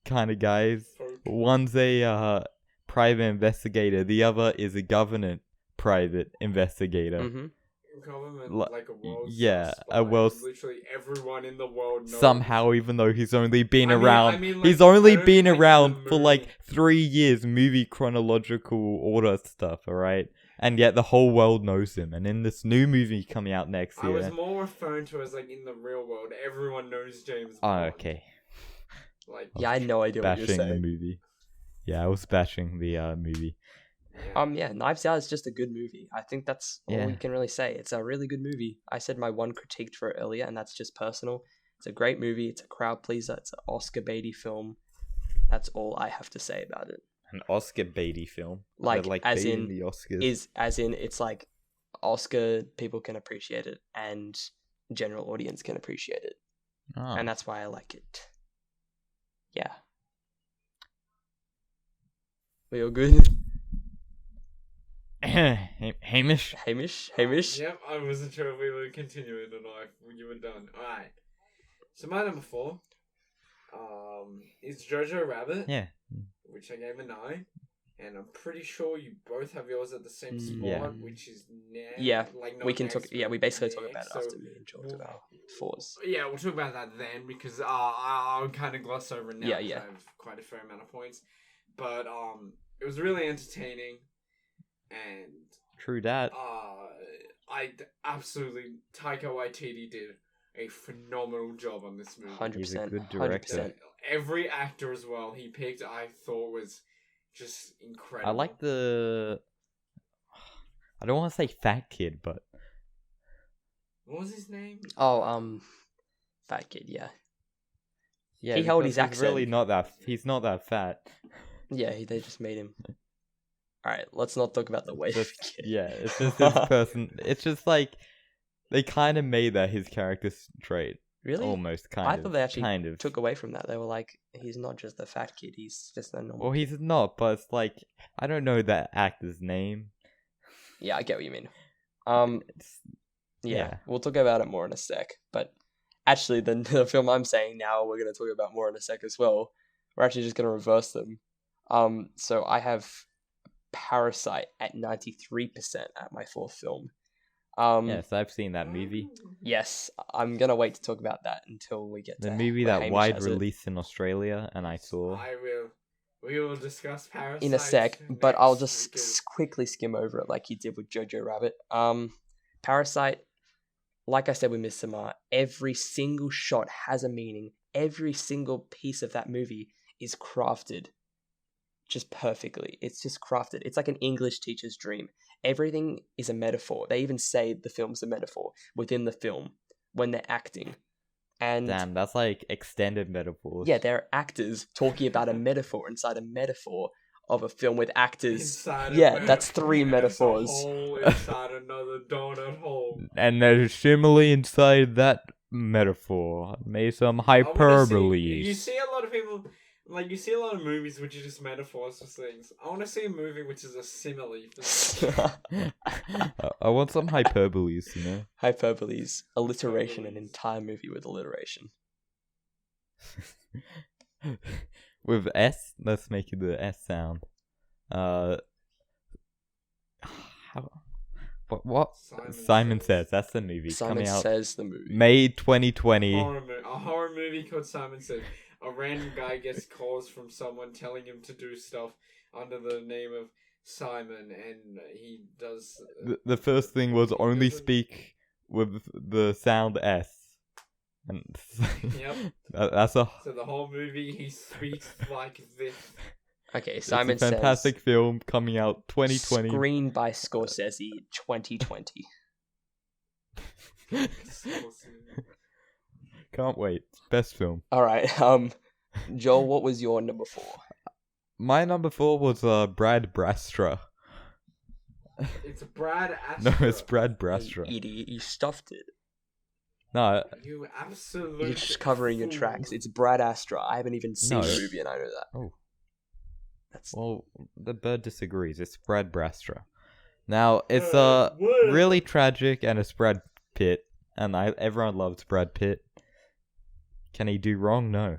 kind of guys. One's a private investigator. The other is a government private investigator. Mm-hmm. Government, like a world. a world. Literally everyone in the world knows. Somehow, even though he's only been around, like, he's only I don't been think around the for like 3 years, movie chronological order stuff, alright? And yet the whole world knows him. And in this new movie coming out next year... I was more referring to as like in the real world, everyone knows James Oh, Bond. okay. Like, yeah, I had no idea what you were Bashing saying. the movie. Yeah, I was bashing the movie. Yeah. Knives Out is just a good movie. I think that's all we Yeah. can really say. It's a really good movie. I said my one critique for it earlier, and that's just personal. It's a great movie. It's a crowd pleaser. It's an Oscar baity film. That's all I have to say about it. An Oscar baity film. Like, They're, as baiting in, the Oscars. it's like Oscar people can appreciate it, and general audience can appreciate it, Ah. and that's why I like it. Yeah. We all good? Hamish. Hamish? Yep, I wasn't sure if we were continuing or not when you were done. Alright. So my number 4 is Jojo Rabbit, Yeah. which I gave a 9. And I'm pretty sure you both have yours at the same spot, Yeah. which is next. Yeah, like not we can next, talk. Yeah, but we basically talk about next, it so after me and Joel do our fours. Yeah, we'll talk about that then because I'll kind of gloss over it now. Yeah, 'cause yeah. I have quite a fair amount of points, but it was really entertaining, and True that. absolutely Taika Waititi did a phenomenal job on this movie. 100%. He's a good director. 100%. Every actor as well he picked, I thought was just incredible. I like the. I don't want to say fat kid, but What was his name? Oh, fat kid. Yeah, yeah, He held because his he's really accent. not that. He's not that fat. yeah. They just made him. All right, let's not talk about the wave Just- kid. yeah, it's just this person. It's just like they kind of made that his character trait. Really? Almost kind I of. thought they actually kind of. took away from that. They were like, he's not just the fat kid. He's just a normal. Well, he's not, but it's like I don't know that actor's name. Yeah, I get what you mean. It's, Yeah, yeah. we'll talk about it more in a sec. But actually, the film I'm saying now, we're going to talk about more in a sec as well. We're actually just going to reverse them. So I have Parasite at 93% at my fourth film. Yes, I've seen that movie. Yes, I'm going to wait to talk about that until we get to The movie where that Hamish wide has it. release in Australia, and I saw. We will discuss Parasite In a sec, but I'll next, just because- quickly skim over it like you did with Jojo Rabbit. Parasite, like I said with Mr. Ma, every single shot has a meaning. Every single piece of that movie is crafted just perfectly. It's just crafted. It's like an English teacher's dream. Everything is a metaphor. They even say the film's a metaphor within the film when they're acting. And Damn, that's like extended metaphors. yeah, they're actors talking about a metaphor inside a metaphor of a film with actors. Inside a Yeah, metaphor, that's 3 and it's a metaphors. hole inside another donut hole. And there's a simile inside that metaphor. Made some hyperbole. You see a lot of people, like you see a lot of movies which are just metaphors for things. I want to see a movie which is a simile for something. I want some hyperboles, you know? Hyperboles, alliteration, an entire movie with alliteration. With S, let's make it the S sound. How, what? Simon Says. That's the movie Simon coming out Says the movie. May 2020. A horror movie called Simon Says. A random guy gets calls from someone telling him to do stuff under the name of Simon, and he does. The first thing was only speak with the sound S. And Yep. that's a So the whole movie he speaks like this. Okay, it's Simon a fantastic Says. film coming out 2020. Screened by Scorsese, 2020. Can't wait. Best film. All right. Joel, what was your number 4? My number 4 was Brad Brastra. It's Brad No, Astra. it's Brad You Brastra. idiot, you stuffed it. No, You absolutely. You're just covering your fool. tracks. It's Brad Astra. I haven't even seen No. the movie, and I know that. Oh. That's well, the bird disagrees. It's Brad Brastra. Now, it's What? really tragic, and it's Brad Pitt, and everyone loves Brad Pitt. Can he do wrong? No,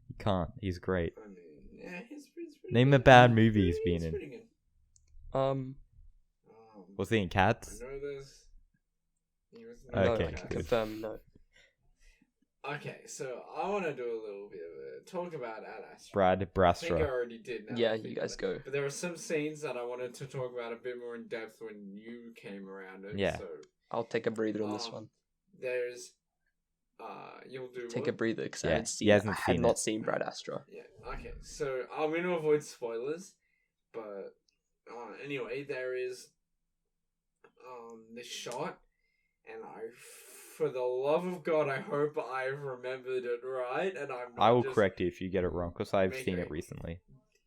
he can't. He's great. I mean, yeah, he's pretty Name a good. bad movie he's been He's in. pretty good. Was he in Cats? I know there's. He was no, Okay, I can good. confirm no. Okay, so I want to do a little bit of a talk about Ad Astra. Brad I think I Brastra. already did. Now Yeah, that I you think guys of it. go. But there are some scenes that I wanted to talk about a bit more in depth when you came around. And Yeah. So I'll take a breather on this one. there's. You'll do. Take what? a breather because Yeah, I haven't he seen. I hasn't had seen not it. seen Brad Astra. Yeah. Okay. So I'm gonna avoid spoilers, but Anyway, there is this shot, and for the love of God, I hope I've remembered it right, and I'm not I will just correct you if you get it wrong, because I've make seen a- it recently.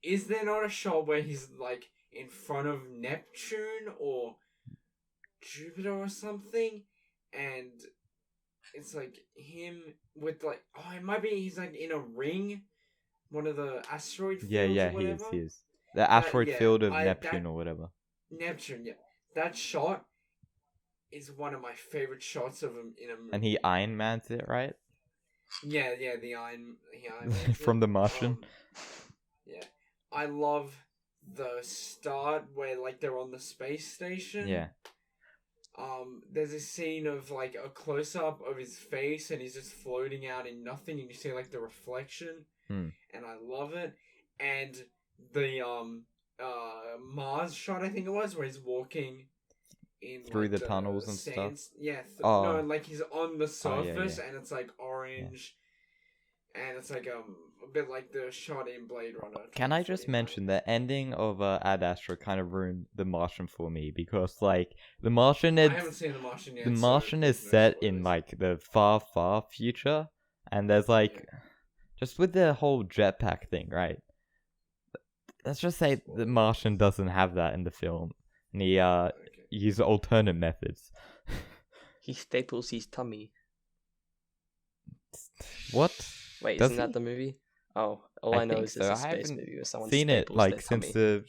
Is there not a shot where he's like in front of Neptune or Jupiter or something, and it's like him with like it might be he's like in a ring, one of the asteroid fields Yeah, or whatever. he is. The asteroid yeah, field of I- Neptune that- or whatever. Neptune, yeah. That shot is one of my favorite shots of him in a movie. And he Iron Mans it, right? Yeah, the Iron Man. From The Martian. Yeah. I love the start where like they're on the space station. Yeah. There's a scene of like a close up of his face and he's just floating out in nothing and you see like the reflection. Hmm. And I love it. And the Mars shot I think it was where he's walking in Through like, the tunnels and stuff? Yeah. Oh. No, like he's on the surface yeah. and it's like orange. And it's like a bit like the shot in Blade Runner. Can I just 2049. mention the ending of Ad Astra kind of ruined The Martian for me, because like The Martian I is haven't seen The Martian yet. The so Martian is there's no set in spoilers. like the far future, and there's like just with the whole jetpack thing, right? Let's just say The Martian doesn't have that in the film, and he Okay. uses alternate methods. He staples his tummy. What? Wait, Does isn't that he? the movie? Oh, all I I know think is there's so. a I space haven't movie where someone Seen it staples like their since tummy. the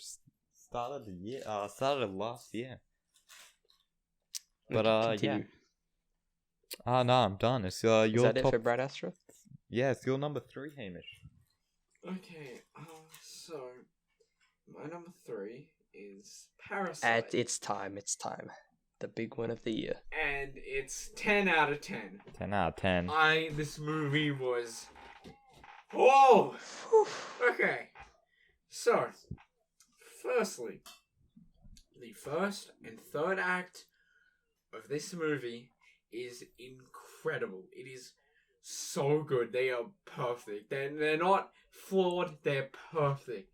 start of the year, start of last year. But yeah. Continue. No, I'm done. It's your Is that top. it for Brad Astra? Yeah, it's your number 3, Hamish. Okay, so my number 3 is Parasite. It's time. The big one of the year. And it's 10 out of 10. 10 out of 10. This movie was... Whoa! Okay. So, firstly, the first and third act of this movie is incredible. It is so good. They are perfect. They're not flawed. They're perfect.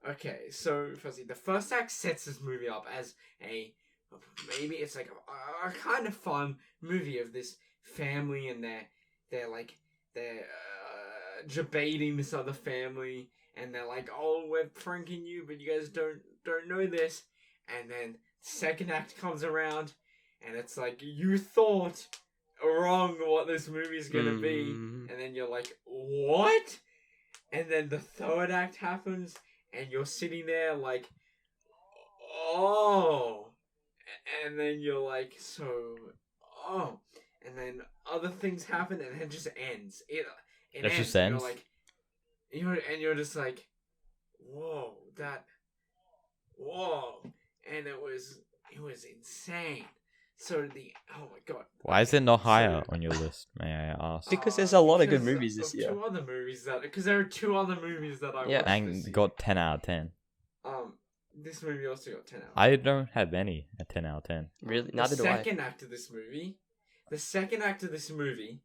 Okay, so firstly, the first act sets this movie up as maybe it's like a kind of fun movie of this family and they're debating this other family and they're like, oh, we're pranking you, but you guys don't know this. And then second act comes around and it's like, you thought wrong what this movie's gonna be, and then you're like, what? And then the third act happens and you're sitting there like, oh, and then you're like, oh, and then other things happen and it just ends. It ends. just And ends? you're just like, whoa, and it was insane. So oh my god. Why is it not higher on your list, may I ask? Because there's a lot of good Because movies this of year. Because there are 2 other movies that I Yeah. watched this And year. got 10 out of 10. This movie also got 10 out. I don't have any at 10 out of 10. Really? The Neither do I. second act of this movie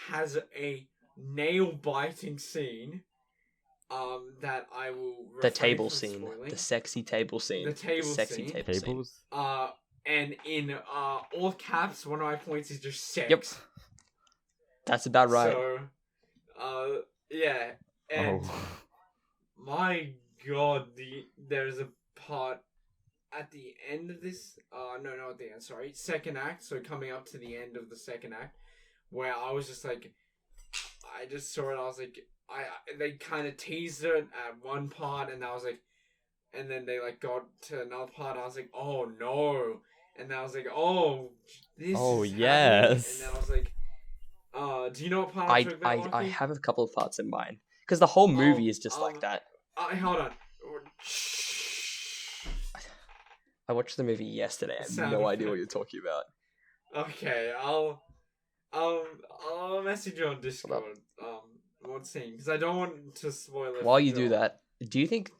has a nail-biting scene that I will The refrain table from scene. spoiling. The sexy table scene. The table sexy scene. table scene. Tables? And in all caps, one of my points is just sex. Yep. That's about right. So, yeah, and Oh. my god, there's a part at the end of this. No, not at the end. Sorry, second act. So coming up to the end of the second act, where I was just like, I just saw it. I was like, they kind of teased it at one part, and I was like, and then they like got to another part. I was like, oh no, and then I was like, oh, this. Oh, is happening. yes. And then I was like, do you know what part I'm talking about? I Lachie? have a couple of parts in mind. Because the whole movie is just like that. Hold on. I watched the movie yesterday. I have Sound no idea effect. what you're talking about. Okay, I'll message you on Discord. What scene? Because I don't want to spoil it. While for you do Joel. that, do you think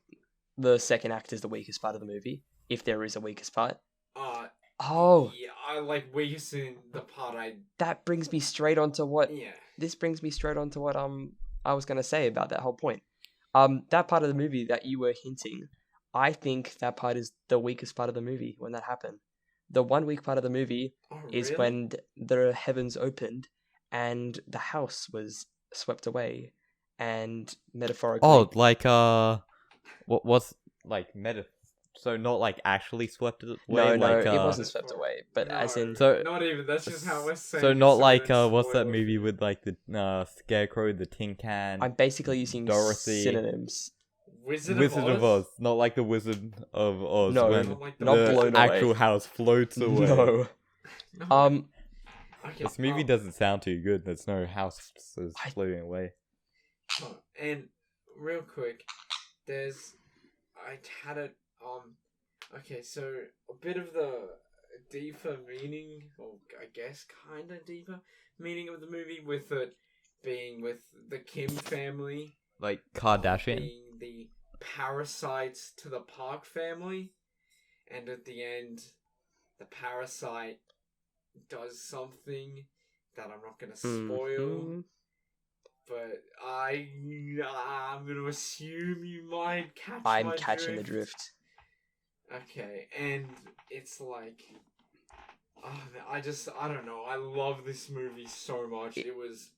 the second act is the weakest part of the movie? If there is a weakest part? Oh, yeah, I like weakest in the part that brings me straight onto what yeah. this brings me straight onto what I was gonna say about that whole point. That part of the movie that you were hinting, I think that part is the weakest part of the movie when that happened. The one weak part of the movie Oh, is really? when the heavens opened and the house was swept away, and metaphorically, Oh, like what was like meta? So not like actually swept away, no, like it wasn't swept away, but as in, So- not even. That's just how we're saying. So it not we like don't what's that spoil it for movie you. with like the scarecrow, the tin can, I'm basically using Dorothy. synonyms. Wizard, Wizard of Oz, not like the Wizard of Oz No, when Not like the not the blown actual away. house floats away. No. No. Okay, This movie doesn't sound too good. There's no house I- floating away. And real quick, I had it. Okay, so a bit of the deeper meaning, or I guess kind of deeper meaning of the movie, with it being with the Kim family, Like Kardashian. being the parasites to the Park family, and at the end, the parasite does something that I'm not gonna spoil. Mhm. But I'm gonna assume you might catch I'm my catching the drift. Okay, and it's like, I don't know. I love this movie so much. It was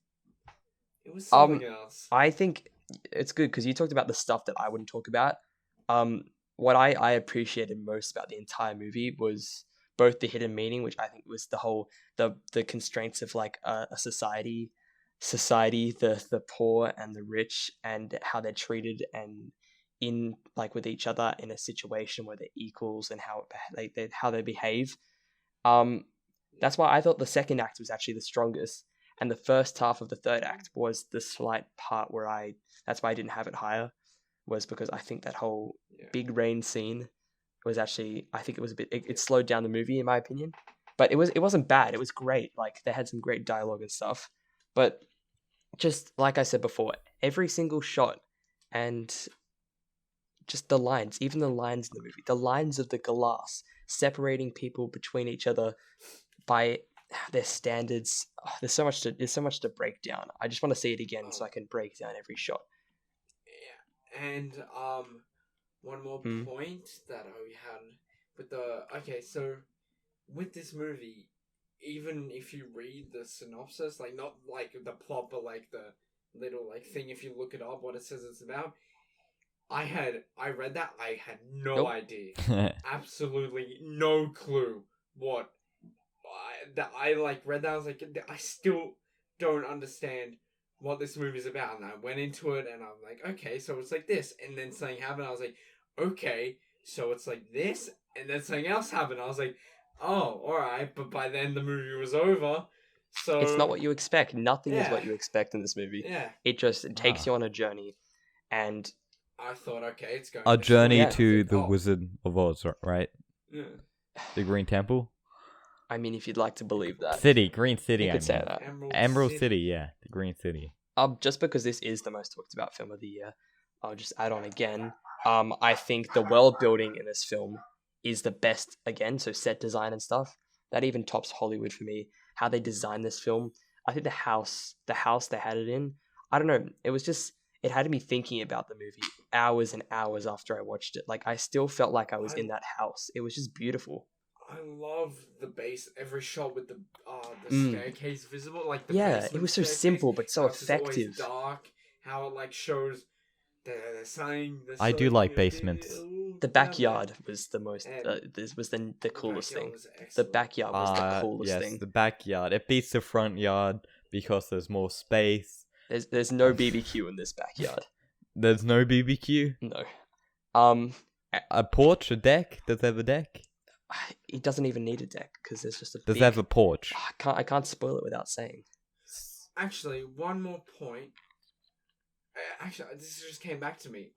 something else. I think it's good because you talked about the stuff that I wouldn't talk about. What I appreciated most about the entire movie was both the hidden meaning, which I think was the whole the constraints of like a society, the poor and the rich, and how they're treated and in like with each other in a situation where they're equals, and how they behave. That's why I thought the second act was actually the strongest, and the first half of the third act was the slight part where that's why I didn't have it higher, was because I think that whole big rain scene was actually, I think it was a bit, it slowed down the movie in my opinion, but it wasn't bad. It was great. Like they had some great dialogue and stuff, but just like I said before, every single shot and just the lines, even the lines in the movie, the lines of the glass separating people between each other by their standards. Oh, there's so much to break down. I just want to see it again so I can break down every shot. Yeah, and one more point that we had with so with this movie, even if you read the synopsis, like not like the plot, but like the little like thing, if you look it up, what it says it's about. I read that, I had no idea, absolutely no clue what. I like read that, I was like, I still don't understand what this movie's about, and I went into it, and I'm like, okay, so it's like this, and then something happened, I was like, okay, so it's like this, and then something else happened, I was like, oh, alright, but by then the movie was over, so... It's not what you expect. Nothing is what you expect in this movie. Yeah. It just takes you on a journey, and... I thought, okay, it's going A journey to to the Wizard of Oz, right? Yeah. The Green Temple? I mean, if you'd like to believe that. Green City, You could say that. Emerald City, yeah. The Green City. Just because this is the most talked about film of the year, I'll just add on again. I think the world building in this film is the best again, so set design and stuff. That even tops Hollywood for me. How they designed this film. I think the house they had it in, I don't know, it had me thinking about the movie hours and hours after I watched it. Like I still felt like I was in that house. It was just beautiful. I love the base, every shot with the staircase visible, like the it was so simple but so effective. It's dark, how it like shows the sign. I do like basements. The backyard was the most. This was the coolest thing. The backyard was the coolest thing. The backyard. It beats the front yard because there's more space. There's no BBQ in this backyard. There's no BBQ? No. A porch, a deck? Does it have a deck? It doesn't even need a deck because there's just a. Does it have a porch? I can't spoil it without saying. Actually, one more point. Actually, this just came back to me.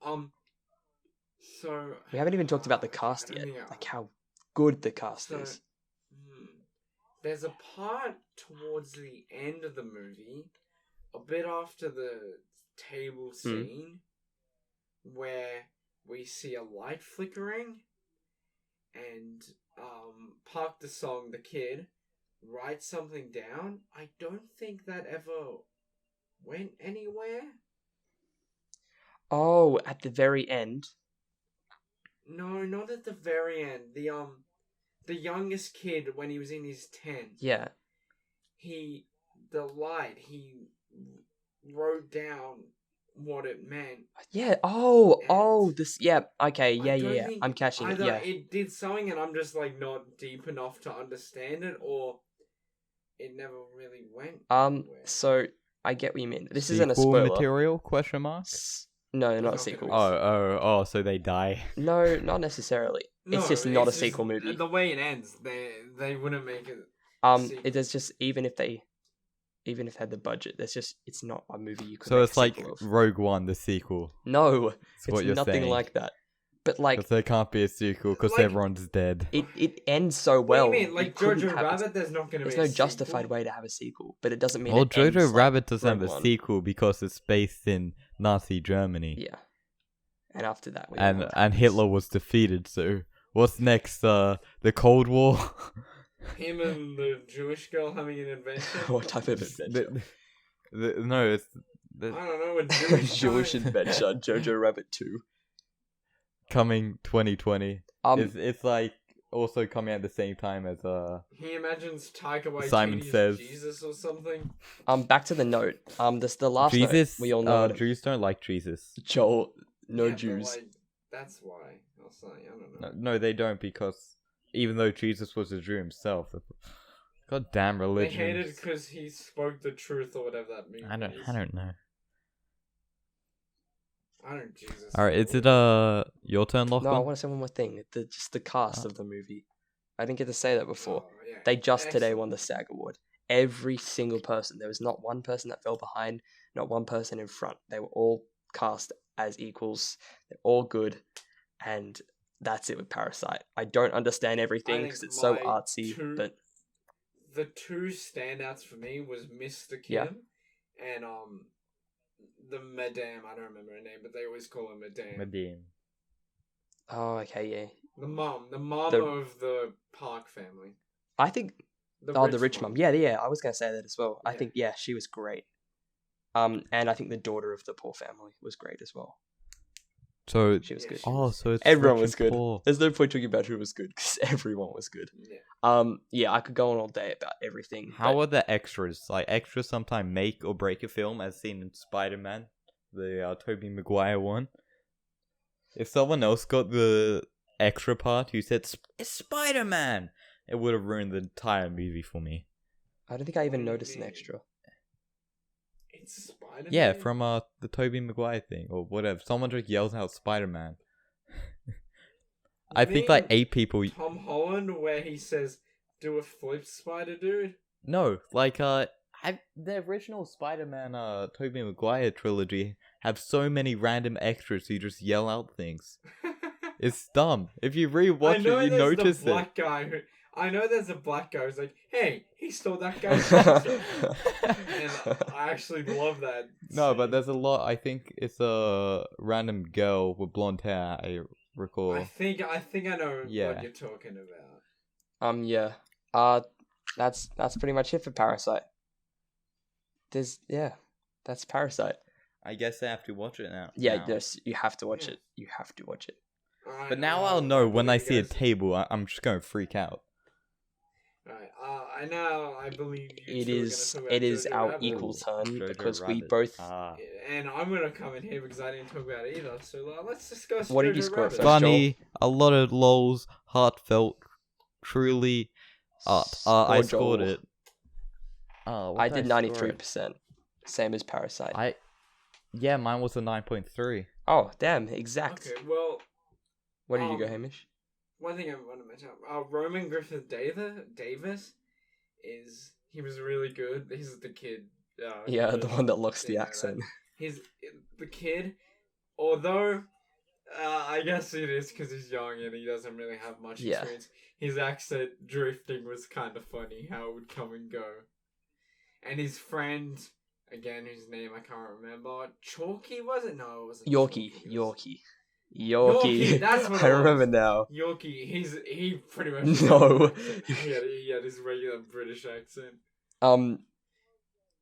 So we haven't even talked about the cast yet. Like how good the cast is. There's a part towards the end of the movie, a bit after the table scene, where we see a light flickering, and Park the Song, the kid, writes something down. I don't think that ever went anywhere. Oh, at the very end. No, not at the very end. The youngest kid when he was in his tent. Yeah. He wrote down what it meant. Yeah. Oh. And Oh. This. Yeah. Okay. I Yeah. don't Yeah. think I'm catching it. either Yeah. it did something and I'm just like not deep enough to understand it, or it never really went anywhere. So I get what you mean. This isn't a Sequel spoiler. material? Question mark. No, There's not a not sequel. gonna Oh, so they die. No, not necessarily. It's just not a sequel movie. The way it ends, they wouldn't make it. It is just even if they had the budget, it's not a movie you could. So make it's a like sequel of. Rogue One, the sequel. No, That's it's what you're nothing saying. like that. But like, Because there can't be a sequel because Like- everyone's dead. it ends so What well. do you mean? Like it couldn't Jojo have- Rabbit, there's not going to be There's a no justified sequel? way to have a sequel, but it doesn't mean. Well, it ends Jojo like Rabbit doesn't have Rogue a One. sequel because it's based in Nazi Germany. Yeah, and after that, we know what And happens. Hitler was defeated. So what's next? The Cold War. Him and the Jewish girl having an adventure? What type of adventure? No, it's I don't know, a Jewish Jewish guy. adventure, Jojo Rabbit 2. coming 2020. Um, It's like also coming at the same time as He imagines Taika Waititi's Simon Says. Jesus or something. back to the note. This the last Jesus. note. We all know Jews don't like Jesus. Joel. No Yeah, but, Jews. like, that's why. I'll say, I don't know. No, they don't because even though Jesus was a Jew himself, goddamn They religion. hated because he spoke the truth or whatever that means. I don't know. I don't Jesus. All right, is it your turn, Lachlan? No, I want to say one more thing. Just the cast of the movie. I didn't get to say that before. Oh, yeah. They just today Excellent. won the SAG award. Every single person. There was not one person that fell behind, not one person in front. They were all cast as equals. They're all good, and that's it with Parasite. I don't understand everything think because it's so my artsy, two- but The two standouts for me was Mr. Kim Yeah. and the Madame. I don't remember her name, but they always call her Madame. Madame. oh, okay, yeah. The mom The- of the Park family. I think the rich mum. Yeah, I was gonna say that as well. I Yeah. think she was great. And I think the daughter of the poor family was great as well. So She was Yeah, good. she oh, so it's Everyone rich was and good. poor. There's no point talking about who was good because everyone was good. Yeah. Yeah, I could go on all day about everything. How but are the extras? Like extras sometimes make or break a film, as seen in Spider-Man, the Tobey Maguire one. If someone else got the extra part who said it's Spider-Man, it would have ruined the entire movie for me. I don't think I even What do you noticed an mean? extra. It's Spider-Man? Yeah, from the Tobey Maguire thing or whatever. Someone just yells out Spider-Man. I You think like mean 8 people. Tom Holland, where he says, "Do a flip spider, dude." No, like the original Spider-Man Tobey Maguire trilogy have so many random extras who just yell out things. It's dumb. If you rewatch it, you notice the black guy who. I know there's a black guy who's like, "Hey, he stole that guy's pizza." And I actually love that. No, but scene. there's a lot. I think it's a random girl with blonde hair. I recall. I think I know Yeah. what you're talking about. Yeah. That's pretty much it for Parasite. That's Parasite. I guess I have to watch it now. Yeah, now. yes, you have to watch Yeah. it. You have to watch it. Alright, But now I'll know when I see a tape. table. I'm just going to freak out. Alright, I believe you. It two are gonna is talk about it is Jojo our Rabbit. equal turn Jojo because we Rabbit. both. Ah. And I'm gonna come in here because I didn't talk about it either. So let's discuss. What did you Jojo score it Rabbit. first? Funny, a lot of lols, heartfelt, truly art. I Score scored Joel. it. What I did score it? 93%, same as Parasite. Yeah, mine was a 9.3. Oh, damn, exact. Okay, well, What did you go, um, Hamish? one thing I want to mention: Roman Griffith Davis he was really good. He's the kid. Yeah, the one that locks the yeah, accent. He's the kid, although I guess it is because he's young and he doesn't really have much Yeah. experience. His accent drifting was kind of funny, how it would come and go. And his friend, again, whose name I can't remember, Chalky was it? No, it wasn't. Yorkie, Chalky, it was- Yorkie. Yorkie. that's what I it was. remember now. Yorkie, he pretty much No. he had his regular British accent. Um,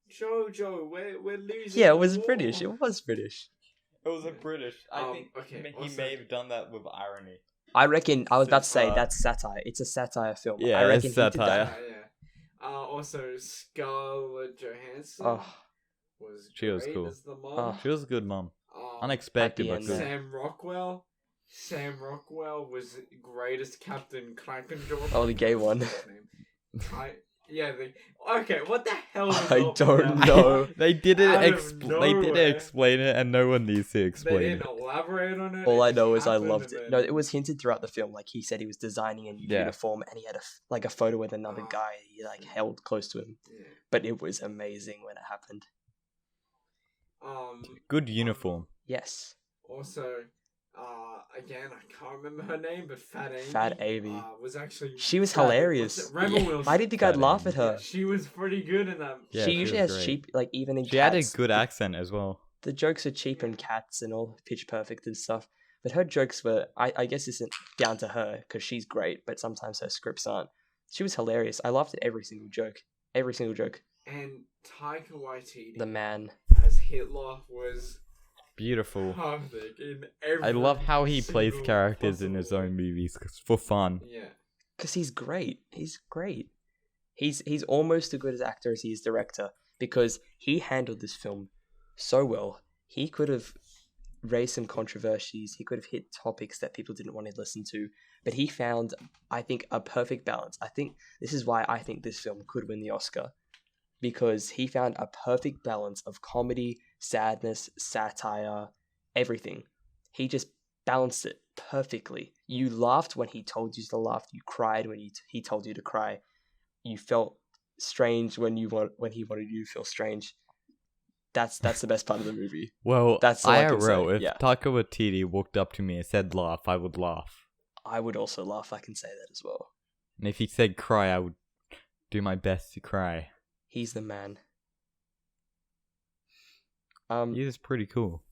Jojo, we're losing. yeah, the it was war. British. It was British. It was a British. I think okay, he also- may have done that with irony. I reckon I was about to say Uh, that's satire. It's a satire film. Yeah, I reckon it's he did satire. that. Yeah. Also, Scarlett Johansson Oh, was She was great cool. as the mom. Oh. She was a good mom. Um, Unexpected, Happy but end good. there. Sam Rockwell was great as Captain Krakenjaw. Oh, the gay one. Okay, what the hell was I up with don't that? know. They didn't Out of they didn't nowhere. explain it, and no one needs to They explain didn't it. elaborate on it. All it I just know is I happened, loved and it. No, then- it was hinted throughout the film. Like he said, he was designing a new Yeah. uniform, and he had a photo with another Oh. guy he like held close to him. Yeah. But it was amazing when it happened. Good uniform. Yes, Also, again, I can't remember her name, but Fat Amy. Fat Amy. Was actually. She was Fat- hilarious. what's it? Rebel Yeah. Wilson. Why did you think I'd Fat laugh Amy. at her? She was pretty good in that. Yeah, she she usually was has great. cheap, like even in She had a Cats, good accent as well. the jokes are cheap in Cats and all Pitch Perfect and stuff. But her jokes were, I guess, isn't down to her because she's great, but sometimes her scripts aren't. She was hilarious. I laughed at every single joke. Every single joke. And Taika Waititi The man. as Hitler was Beautiful. perfect in every. I love how he plays single characters in his possible own movies for fun. way. Yeah. Because he's great. He's great. He's almost as good as actor as he is director because he handled this film so well. He could have raised some controversies. He could have hit topics that people didn't want to listen to. But he found, I think, a perfect balance. I think this is why I think this film could win the Oscar. Because he found a perfect balance of comedy, sadness, satire, everything. He just balanced it perfectly. You laughed when he told you to laugh. You cried when he told you to cry. You felt strange when he wanted you to feel strange. That's the best part of the movie. Well, That's all I can IRL, say, if yeah. Taika Waititi walked up to me and said laugh, I would laugh. I would also laugh. I can say that as well. And if he said cry, I would do my best to cry. He's the man. He is pretty cool.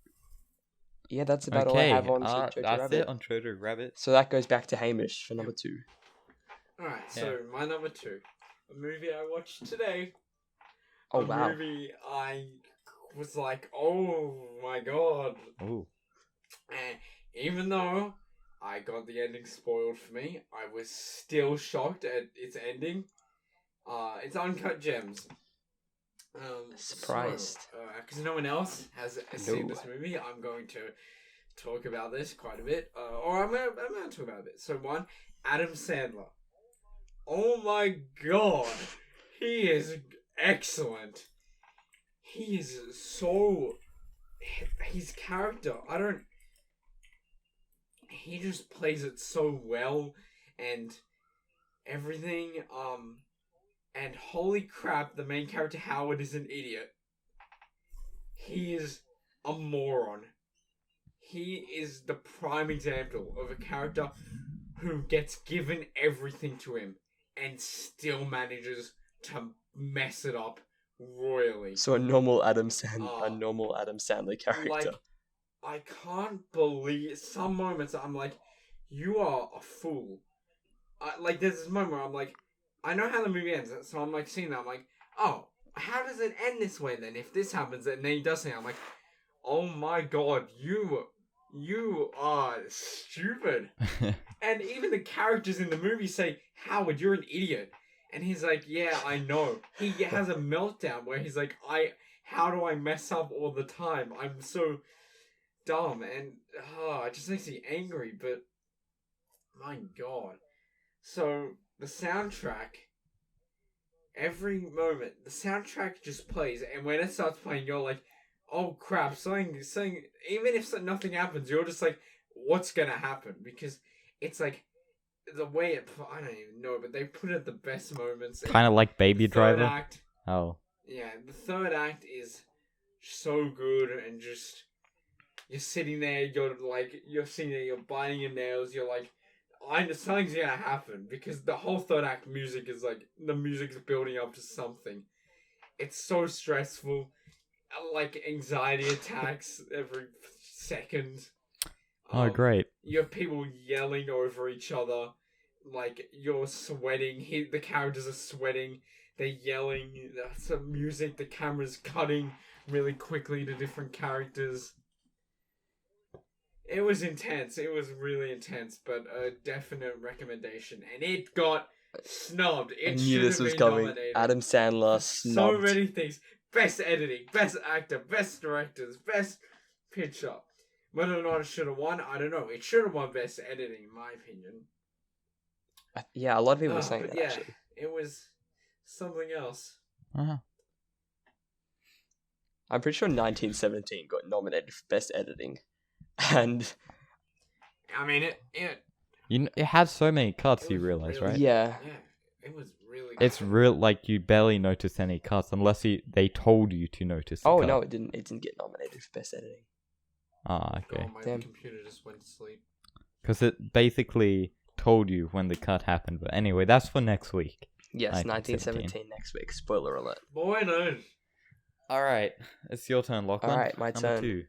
Yeah, that's about all I Okay, have on Jojo that's Rabbit. it on Jojo Rabbit. So that goes back to Hamish for number 2. Alright, so my number 2. A movie I watched today. Oh a wow. movie I was like, oh my god. Oh. And even though I got the ending spoiled for me, I was still shocked at its ending. It's Uncut Gems. Surprised. Because no one else has seen No. this movie, I'm going to talk about this quite a bit. Or I'm going to talk about it. So one, Adam Sandler. Oh my god. He is excellent. He is so... His character, he just plays it so well and everything. And holy crap, the main character Howard is an idiot. He is a moron. He is the prime example of a character who gets given everything to him and still manages to mess it up royally. So a normal Adam Sandler character. Like, I can't believe some moments I'm like, you are a fool. Like, there's this moment where I'm like, I know how the movie ends, so I'm like seeing that, I'm like, oh, how does it end this way then? If this happens, and then he does something, I'm like, oh my god, you are stupid. And even the characters in the movie say, Howard, you're an idiot. And he's like, yeah, I know. He has a meltdown where he's like, how do I mess up all the time? I'm so dumb. And it just makes me angry, but my god. So, the soundtrack, every moment, the soundtrack just plays, and when it starts playing, you're like, oh crap, something, even if nothing happens, you're just like, what's gonna happen? Because it's like, the way I don't even know, but they put it the best moments. Kind of like Baby The third Driver. act, Oh. yeah, the third act is so good, and just, you're sitting there, you're biting your nails, you're like, I know something's gonna happen, because the whole third act music is like, the music's building up to something. It's so stressful, like anxiety attacks every second. Oh, great. You have people yelling over each other, like, you're sweating, the characters are sweating, they're yelling, some music, the camera's cutting really quickly to different characters. It was intense. It was really intense, but a definite recommendation. And it got snubbed. I It knew should this have was been coming. nominated. Adam Sandler So snubbed. many things. Best editing, best actor, best directors, best picture. Whether or not it should have won, I don't know. It should have won best editing, in my opinion. Yeah, a lot of people were saying But that, yeah, actually. it was something else. Uh-huh. I'm pretty sure 1917 got nominated for best editing. And I mean, It had so many cuts, It you was realize, really- right? yeah, it was really good. It's real, like, you barely notice any cuts unless they told you to notice the oh cut. no, it didn't get nominated for best editing. Ah, okay. Oh, my Damn. computer just went to sleep. Because it basically told you when the cut happened. But anyway, that's for next week. Yes, 1917. 1917 next week. Spoiler alert. Boy, no. Alright, it's your turn, Lachlan. Alright, my Number turn. 2.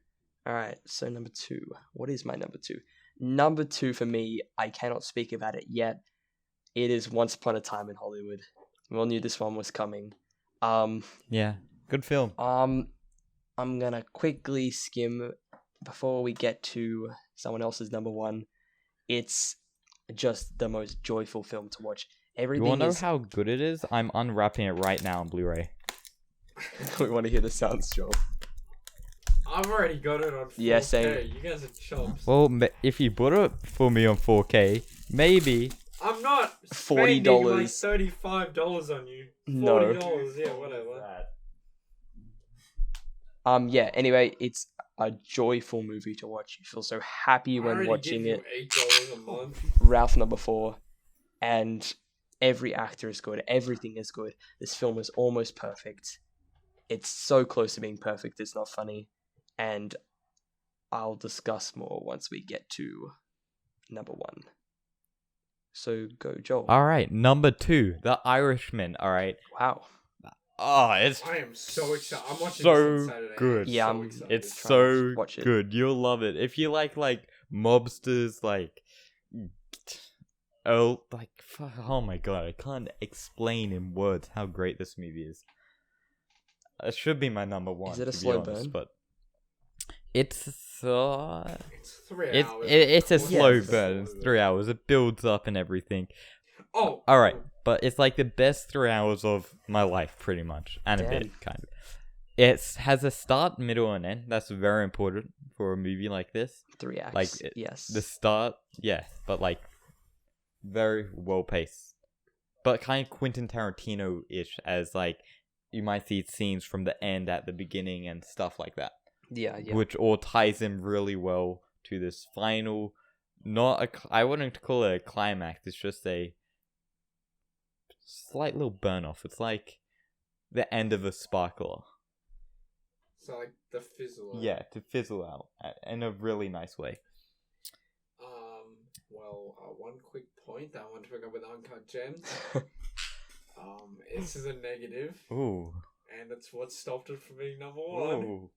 Alright, so number 2. What is my number 2? Number 2 for me, I cannot speak about it yet. It is Once Upon a Time in Hollywood. We all knew this one was coming. Yeah, good film. I'm gonna quickly skim before we get to someone else's number 1. It's just the most joyful film to watch. You Everything wanna know is... how good it is? I'm unwrapping it right now on Blu-ray. we want to hear the sounds, Joel. I've already got it on 4K. Yeah, same. You guys are chumps. Well, if you bought it for me on 4K, maybe. I'm not $40. spending like $35 on you. No. $40, yeah, whatever. Yeah, anyway, it's a joyful movie to watch. You feel so happy I when already watching give it. you $8 a month. Ralph number 4, and every actor is good. Everything is good. This film is almost perfect. It's so close to being perfect. It's not funny, and I'll discuss more once we get to number 1. So go, Joel. Alright, number 2, The Irishman. Alright. Wow. Oh, it's I am so excited. I'm watching so this on Saturday. good. Yeah, so I'm- excited. It's Try so and watch it. good. You'll love it. If you like mobsters, oh my god, I can't explain in words how great this movie is. It should be my number 1. Is it a to be slow honest, burn? But it's It's 3 it's hours. it's a Of course slow it's a burn. slow It's 3 hours. It builds up and everything. Oh, All right, but it's like the best 3 hours of my life, pretty much, and a Damn. bit, kind of. It has a start, middle, and end. That's very important for a movie like this. 3 acts. Like, yes. The start, yeah, but very well paced, but kind of Quentin Tarantino-ish, as you might see scenes from the end at the beginning and stuff like that, Yeah. which all ties in really well to this final. I wouldn't call it a climax. It's just a slight little burn off. It's like the end of a sparkler. so like the fizzle. Yeah, to fizzle out in a really nice way. Well, one quick point that I want to bring up with Uncut Gems. This is a negative, Ooh. and it's what stopped it from being number 1. Ooh.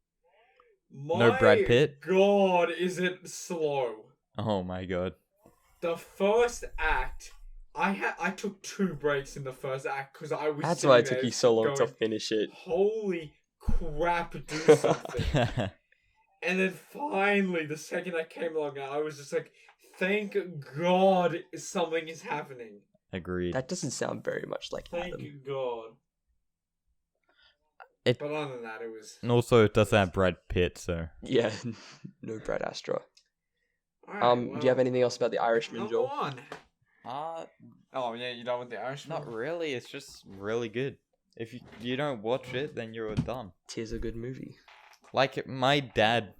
My No Brad Pitt? God, is it slow? Oh my god. The first act, I took 2 breaks in the first act because I was. That's why it sitting took there you so long to going, finish it. Holy crap! Do something. And then finally, the second I came along, I was just like, "Thank God, something is happening. Agreed. That doesn't sound very much like Thank Adam. God." It- But other than that, it was. And also, it doesn't have Brad Pitt, so. Yeah, no Brad Astra. Alright, Do you have anything else about the Irishman, Number Joel? 1. Oh yeah, you done with the Irishman? Not really. It's just really good. If you don't watch it, then you're done. Tis a good movie. Like my dad,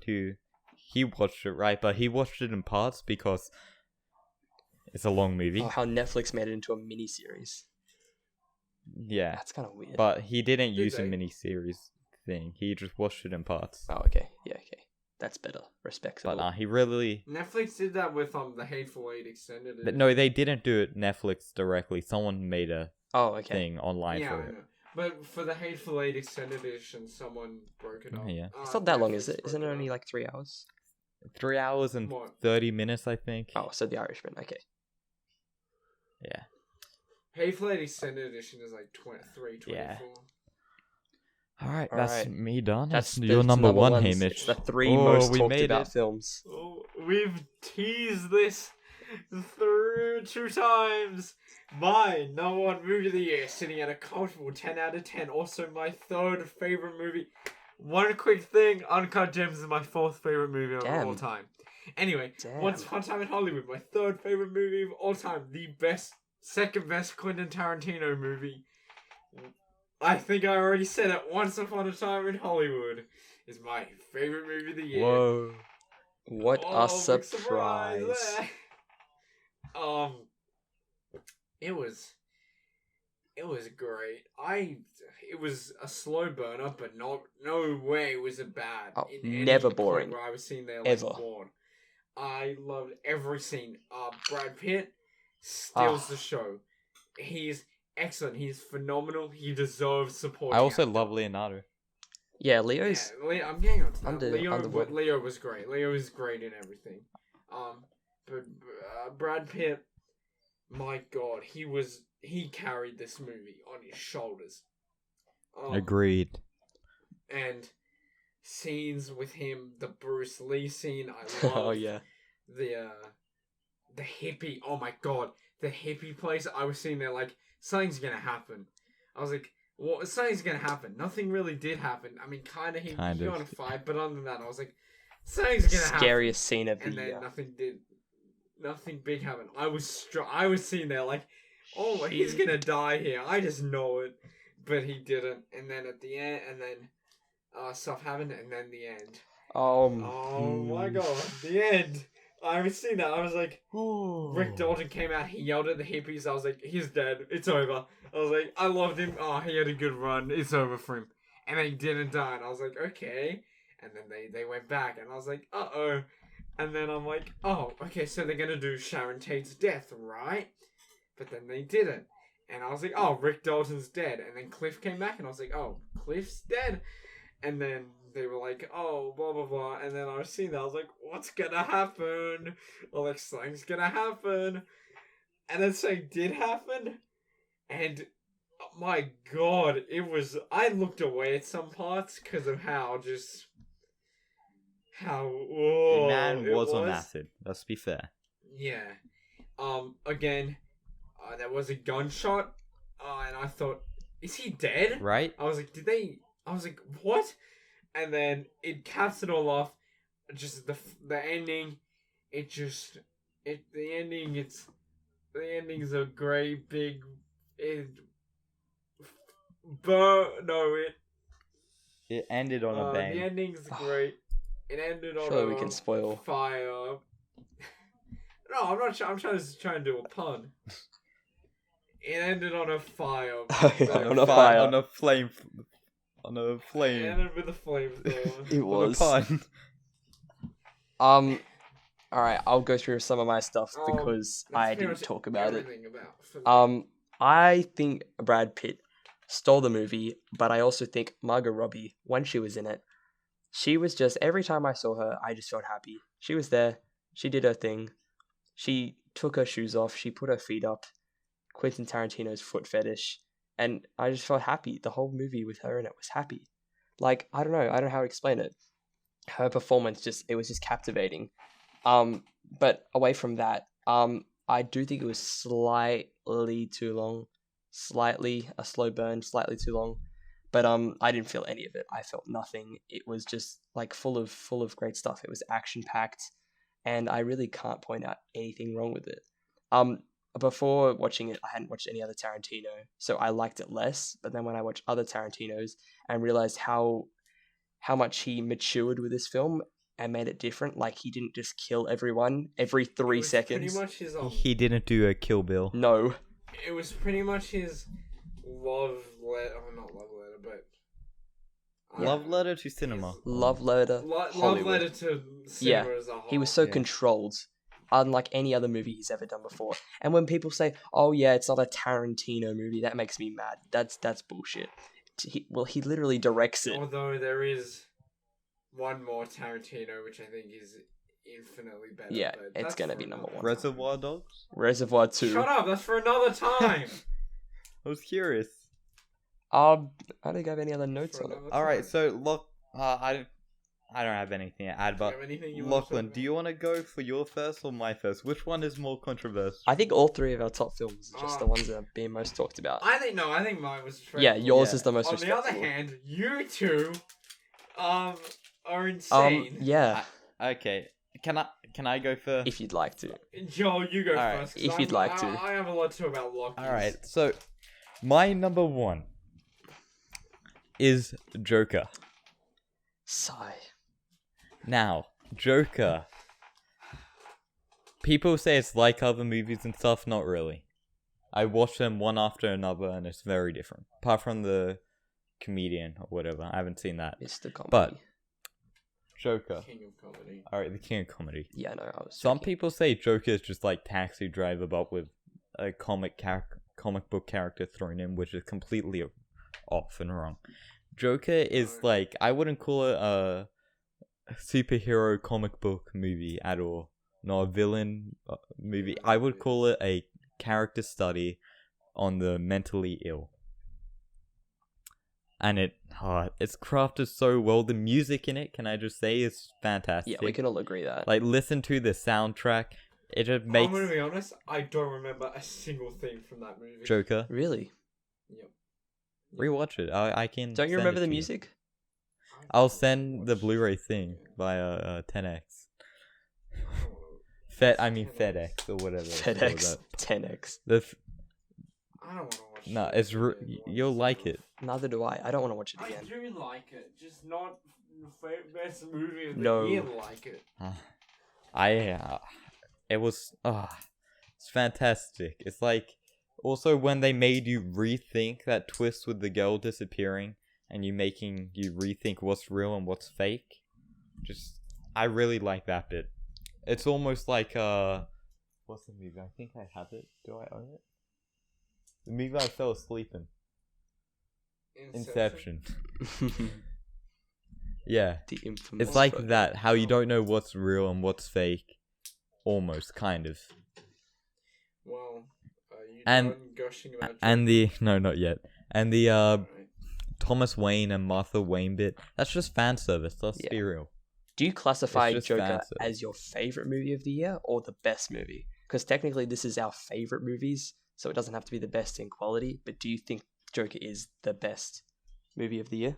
he watched it, right? But he watched it in parts because it's a long movie. Oh, how Netflix made it into a mini-series. Yeah, That's kind of weird. but he didn't Did use a they? mini-series thing. He just watched it in parts. Oh, okay. Yeah, okay. That's better. Respectable. But he really. Netflix did that with the Hateful Eight extended. Edition. No, they didn't do it Netflix directly. Someone made a Oh, okay. thing online Yeah, for I it. know. But for the Hateful Eight extended edition, someone broke it up. Yeah. It's not that long, is Netflix it? Isn't broke it only up. like 3 hours? 3 hours and What? 30 minutes, I think. Oh, so the Irishman. Okay. Yeah. Hateful Eight extended edition is like 23, 24. Yeah. Alright, All that's right. me done. That's That's your the number 1, ones. Hamish. It's the 3 Oh, most we talked made about it. films. Oh, we've teased this through 2 times. My number one movie of the year, sitting at a comfortable 10 out of 10. Also, my third favorite movie. One quick thing: Uncut Gems is my fourth favorite movie of all time. Anyway, Once Upon a Time in Hollywood, my third favorite movie of all time. The second best Quentin Tarantino movie. I think I already said it. Once Upon a Time in Hollywood is my favorite movie of the year. Whoa. What a big surprise. there. It was great. It was a slow burner, but no way it was a bad. Oh, in never any boring. Where I was sitting there Ever. bored. I loved every scene. Brad Pitt steals the show. He's excellent. He's phenomenal. He deserves support. I also love Leonardo. Yeah, Leo's... Yeah, I'm getting on to that. Underwater. Leo was great. Leo was great in everything. But Brad Pitt, my God, he carried this movie on his shoulders. Agreed. And scenes with him, the Bruce Lee scene, I love. Oh, yeah. The hippie, oh my God, the hippie place. I was sitting there like, something's gonna happen. I was like, well, something's gonna happen. Nothing really did happen. I mean, he got in a fight, but other than that, I was like, something's gonna happen. Scariest scene of the and then year. nothing big happened. I was sitting there like, oh, he's gonna die here. I just know it, but he didn't. And then at the end, stuff happened, and then the end. Oh my God, the end. I was seeing that. I was like, Rick Dalton came out. He yelled at the hippies. I was like, he's dead. It's over. I was like, I loved him. Oh, he had a good run. It's over for him. And then he didn't die. And I was like, okay. And then they went back. And I was like, uh-oh. And then I'm like, oh, okay, so they're going to do Sharon Tate's death, right? But then they didn't. And I was like, oh, Rick Dalton's dead. And then Cliff came back. And I was like, oh, Cliff's dead. And then they were like, oh, blah, blah, blah. And then I was seeing that. I was like, what's gonna happen? Or like, something's gonna happen. And then something did happen. And, oh my God, I looked away at some parts because of how The man was on acid. Let's be fair. Yeah. Again, there was a gunshot. And I thought, is he dead? Right? I was like, what? And then it caps it all off. Just the ending. The ending's a great big. It ended on a bang. The ending's great. It ended on Surely we can spoil. Fire. No, I'm not. I'm trying to do a pun. It ended on a fire. On a fire. On a flame. It ended with a flamethrower. It was. Fun. Alright, I'll go through some of my stuff because I didn't talk about it. I think Brad Pitt stole the movie, but I also think Margot Robbie, when she was in it, she was just, every time I saw her, I just felt happy. She was there, she did her thing, she took her shoes off, she put her feet up, Quentin Tarantino's foot fetish, and I just felt happy. The whole movie with her in it was happy. Like, I don't know how to explain it. Her performance it was just captivating. But away from that, I do think it was slightly too long. Slightly a slow burn, slightly too long. But I didn't feel any of it. I felt nothing. It was just like full of great stuff. It was action packed, and I really can't point out anything wrong with it. Before watching it, I hadn't watched any other Tarantino, so I liked it less. But then when I watched other Tarantinos and realized how much he matured with this film and made it different, like he didn't just kill everyone every 3 seconds. Pretty much his He didn't do a Kill Bill. No. It was pretty much his love letter. Oh, not love letter, but Love letter to cinema. Love letter. Love letter to cinema as a whole. He was so controlled, unlike any other movie he's ever done before. And when people say, "Oh yeah, it's not a Tarantino movie," that makes me mad. That's bullshit. He literally directs it. Although there is one more Tarantino, which I think is infinitely better. Yeah, it's gonna be number 1. Reservoir Dogs? Reservoir 2. Shut up, that's for another time. I was curious. I don't have any other notes on it. Alright, so look, I I don't have anything to add, Do you but have anything you wanna talk Lachlan, do you want to go for your first or my first? Which one is more controversial? I think all three of our top films are just the Um, ones that are being most talked about. I think mine was. Yeah, respectable. yours Yeah. is the most On the other respectable. hand, you two, are insane. Yeah, Okay, can I go first? if you'd like to. Joel, you go Alright, first. 'cause if you'd like to. I have a lot to talk about Lockies. All right, so my number one is Joker. Sigh. Now, Joker. People say it's like other movies and stuff. Not really. I watched them one after another, and it's very different. Apart from the comedian or whatever, I haven't seen that. Mr. Comedy. But Joker. King of comedy. All right, the king of comedy. Yeah, no, I was Some joking. people say Joker is just like Taxi Driver, but with a comic book character thrown in, which is completely off and wrong. Joker is like, I wouldn't call it a superhero comic book movie at all. Not a villain movie. I would call it a character study on the mentally ill. And it's crafted so well. The music in it, can I just say, is fantastic. Yeah, we can all agree that. Like, listen to the soundtrack. It just makes I'm gonna be honest. I don't remember a single thing from that movie. Joker. Really? Yep. Rewatch it. I can. Don't you send remember it the to you. music? I'll send the Blu-ray thing via 10x. FedEx or whatever. it's called, FedEx 10x. I don't want to watch. No, it it's again. you'll like it. Neither do I. I don't want to watch it I again. do like it, just not the best movie of the No. year. Like it. It was it's fantastic. It's like also when they made you rethink that twist with the girl disappearing and you rethink what's real and what's fake. Just I really like that bit. It's almost like what's the movie? I think I have it. Do I own it? The movie I fell asleep in. Inception. Yeah. The infamous. It's like photo. that, how you don't know what's real and what's fake. Almost, kind of. Well, you And- done gushing about. And the... No, not yet. And the Alright. Thomas Wayne and Martha Wayne bit, that's just fan service, let's Yeah. be real. Do you classify It's just Joker fancy. as your favorite movie of the year or the best movie? Because technically this is our favorite movies, so it doesn't have to be the best in quality. But do you think Joker is the best movie of the year?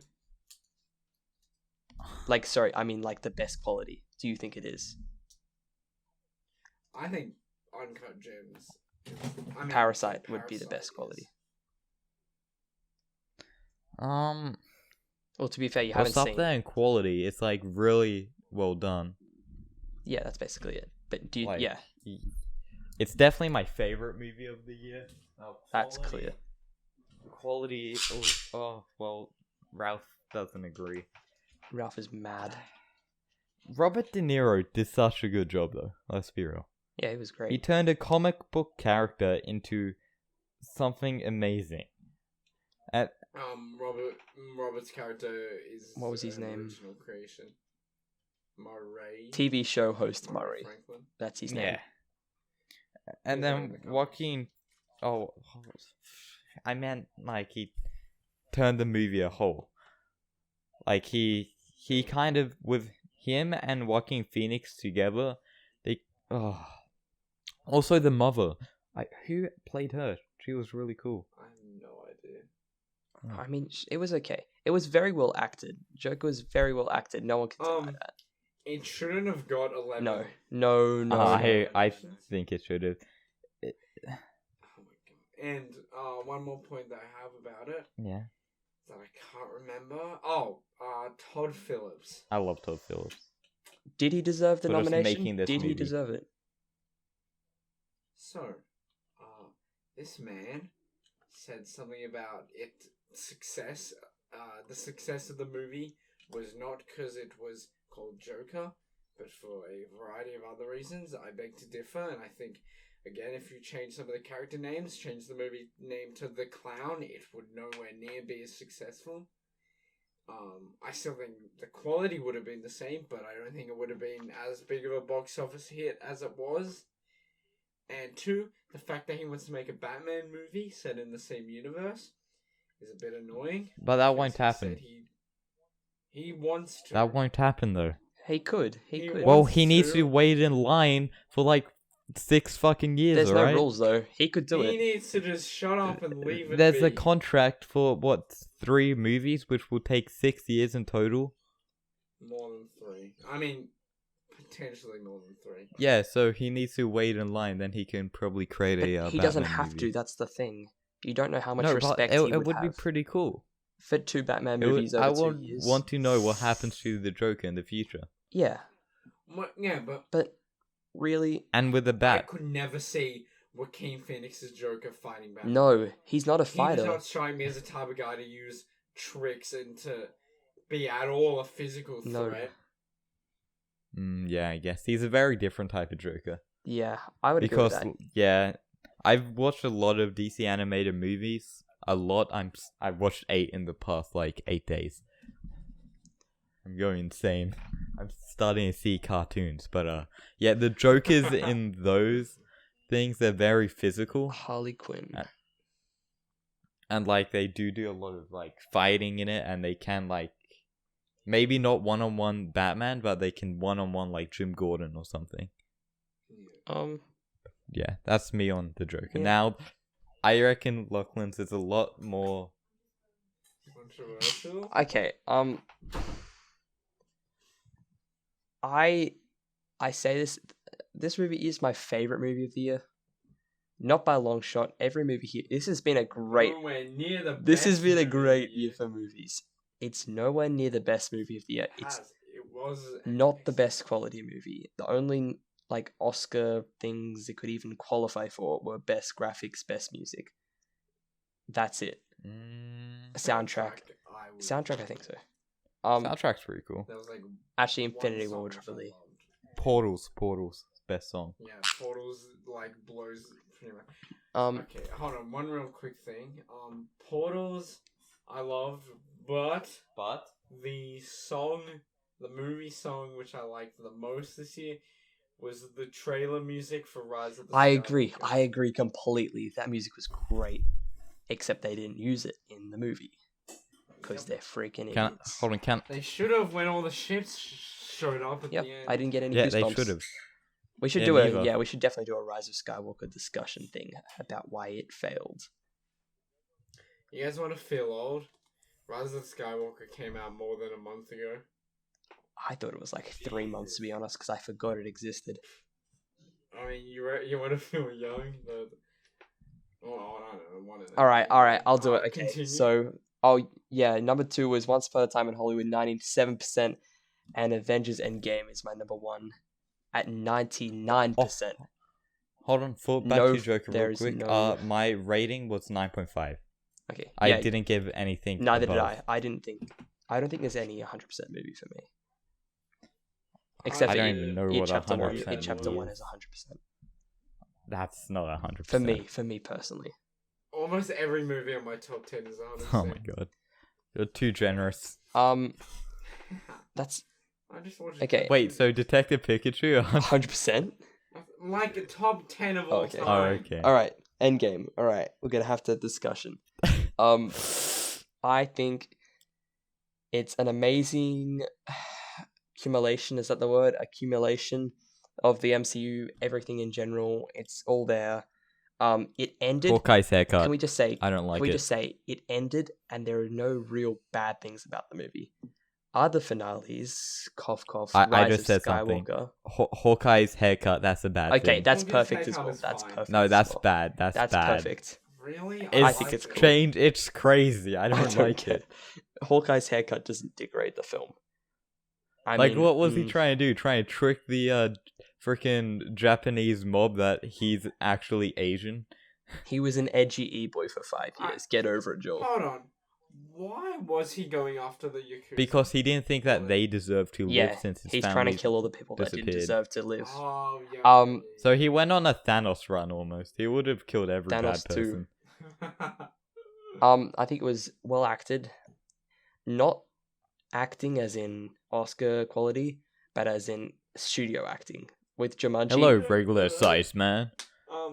Like, sorry, I mean like the best quality. Do you think it is? I think Uncut Gems. Parasite would be the best quality. Well, to be fair, you Well, haven't stuff seen. there in quality, it's like really well done. Yeah, that's basically it. But do you? Like, Yeah, It's definitely my favorite movie of the year. that's clear. Quality, well, Ralph doesn't agree. Ralph is mad. Robert De Niro did such a good job, though. Let's be real. Yeah, he was great. He turned a comic book character into something amazing. And Robert's character is. What was his an name? Original creation. Murray. TV show host Murray. Franklin. That's his name. yeah, and Yeah, then in the comics. Joaquin. Oh, I meant like he turned the movie a whole. Like he kind of with him and Joaquin Phoenix together. They also the mother. Who played her? She was really cool. I have no idea. I mean, it was okay. It was very well acted. Joker was very well acted. No one can deny that. It shouldn't have got 11. No. I think it should have. Oh my god. And one more point that I have about it Yeah, that I can't remember. Todd Phillips. I love Todd Phillips. Did he deserve the For just nomination? making this Did he movie. deserve it? So, this man said something about success. The success of the movie was not because it was called Joker, but for a variety of other reasons. I beg to differ, and I think, again, if you change some of the character names, change the movie name to The Clown, it would nowhere near be as successful. I still think the quality would have been the same, but I don't think it would have been as big of a box office hit as it was. And two, the fact that he wants to make a Batman movie set in the same universe is a bit annoying. But that because won't he happen. said He wants to. That won't happen though. He could. He Well, wants he needs to. to wait in line for like 6 fucking years, There's alright? no rules though. He could do He it. needs to just shut up and leave it There's be. a contract for, 3 movies, which will take 6 years in total? More than 3. I mean, potentially more than 3. Yeah, so he needs to wait in line, then he can probably create But a he doesn't Batman have movie. to. That's the thing. You don't know how much No, but respect it, he it would have be pretty cool. for 2 Batman It would- movies I over 2 would years. want to know what happens to the Joker in the future. Yeah, Yeah, but but really, And with the I Bat. could never see Joaquin Phoenix's Joker fighting Batman. no, he's not a He does fighter. not strike me as the type of guy to use tricks and to be at all a physical No. threat. Yeah, I guess. He's a very different type of Joker. Yeah, I would agree Because, with that. yeah, I've watched a lot of DC animated movies. A lot. I've watched 8 in the past, 8 days. I'm going insane. I'm starting to see cartoons, but yeah, the Jokers in those things, they're very physical, Harley Quinn. and they do a lot of fighting in it, and they can maybe not one-on-one Batman, but they can one-on-one Jim Gordon or something. Yeah, that's me on the Joker. Yeah. Now, I reckon Lachlan's is a lot more. Controversial? Okay, I say this movie is my favorite movie of the year. Not by a long shot. Every movie here. This has been a great. Nowhere near the This has best been a movie great of the year for movies. It's nowhere near the best movie of the year. It's It was an not the excellent- best quality movie. The only Oscar things it could even qualify for were best graphics, best music. That's it. Soundtrack. Soundtrack, I think so. Soundtrack's pretty cool. There was Actually, one Infinity song War which I really. loved. Portals, best song. Yeah, Portals blows pretty much. Um, Okay, hold on. One real quick thing. Portals, I loved, but the movie song which I liked the most this year was the trailer music for Rise of the I agree. Skywalker. I agree completely. That music was great, except they didn't use it in the movie because they're freaking idiots. They should have when all the ships showed up at Yep, the end. I didn't get any Yeah, goosebumps. they should have. We should Yeah, do neither. we should definitely do a Rise of Skywalker discussion thing about why it failed. You guys want to feel old? Rise of the Skywalker came out more than a month ago. I thought it was 3 months to be honest, because I forgot it existed. I mean, you want to feel young, but I don't know. One of them. All right, I'll do it. Alright, Okay, continue. so number 2 was Once Upon a Time in Hollywood, 97%, and Avengers Endgame is my number 1 at 99%. Hold on, back No, to Joker real there's quick. no- My rating was 9.5. Okay, I yeah, didn't give anything. neither did above. I. I don't think there's any 100% movie for me. Except I for don't It- even know It what Chapter 1. 100% It Chapter movie 1 is. is 100%. That's not 100%. For me personally. Almost every movie on my top 10 is 100%. Oh my god. You're too generous. That's I just watched Okay. Wait, so Detective Pikachu? 100%. Like a top 10 of all Okay. time. Oh, okay. All right, Endgame. All right, we're gonna have to discussion. I think it's an amazing accumulation. Is that the word? Accumulation of the MCU, everything in general. It's all there. It ended. Hawkeye's haircut. Can we just say? I don't like Can we it. just say it ended, and there are no real bad things about the movie. Other finales, cough cough. I Rise just of said something. Skywalker. Hawkeye's haircut, that's a bad Okay, thing. that's Hawkeye's perfect as haircut well. is That's fine. perfect. No, as that's well. bad. That's bad. Perfect. Really? I It's think it's cool. changed. It's crazy. I I don't don't like care. it. Hawkeye's haircut doesn't degrade the film. I Like, mean, what was he trying to do? Trying to trick the freaking Japanese mob that he's actually Asian? He was an edgy e-boy for 5 years. Get over it, Joel. Hold on. Why was he going after the Yakuza? Because he didn't think that they deserved to Yeah, live since his he's family. trying to kill all the people that didn't disappeared. deserve to live. Oh, yeah. So he went on a Thanos run almost. He would have killed every Thanos bad too. person. I think it was well acted. Not acting as in Oscar quality, but as in studio acting. With Jumanji. Hello, regular size man.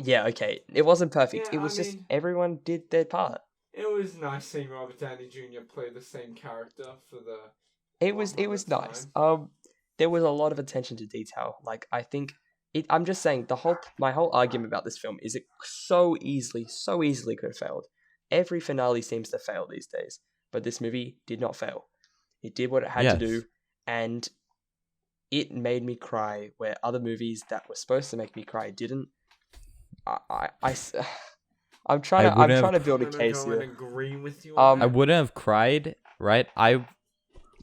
Yeah, okay. It wasn't perfect. Yeah, It was I just mean- everyone did their part. It was nice seeing Robert Downey Jr. play the same character for the It was nice. There was a lot of attention to detail. Like I think I'm just saying my whole argument about this film is it so easily could have failed. Every finale seems to fail these days, but this movie did not fail. It did what it had to do, and it made me cry where other movies that were supposed to make me cry didn't. I'm trying to build a case here. Agree with you I wouldn't have cried, right? I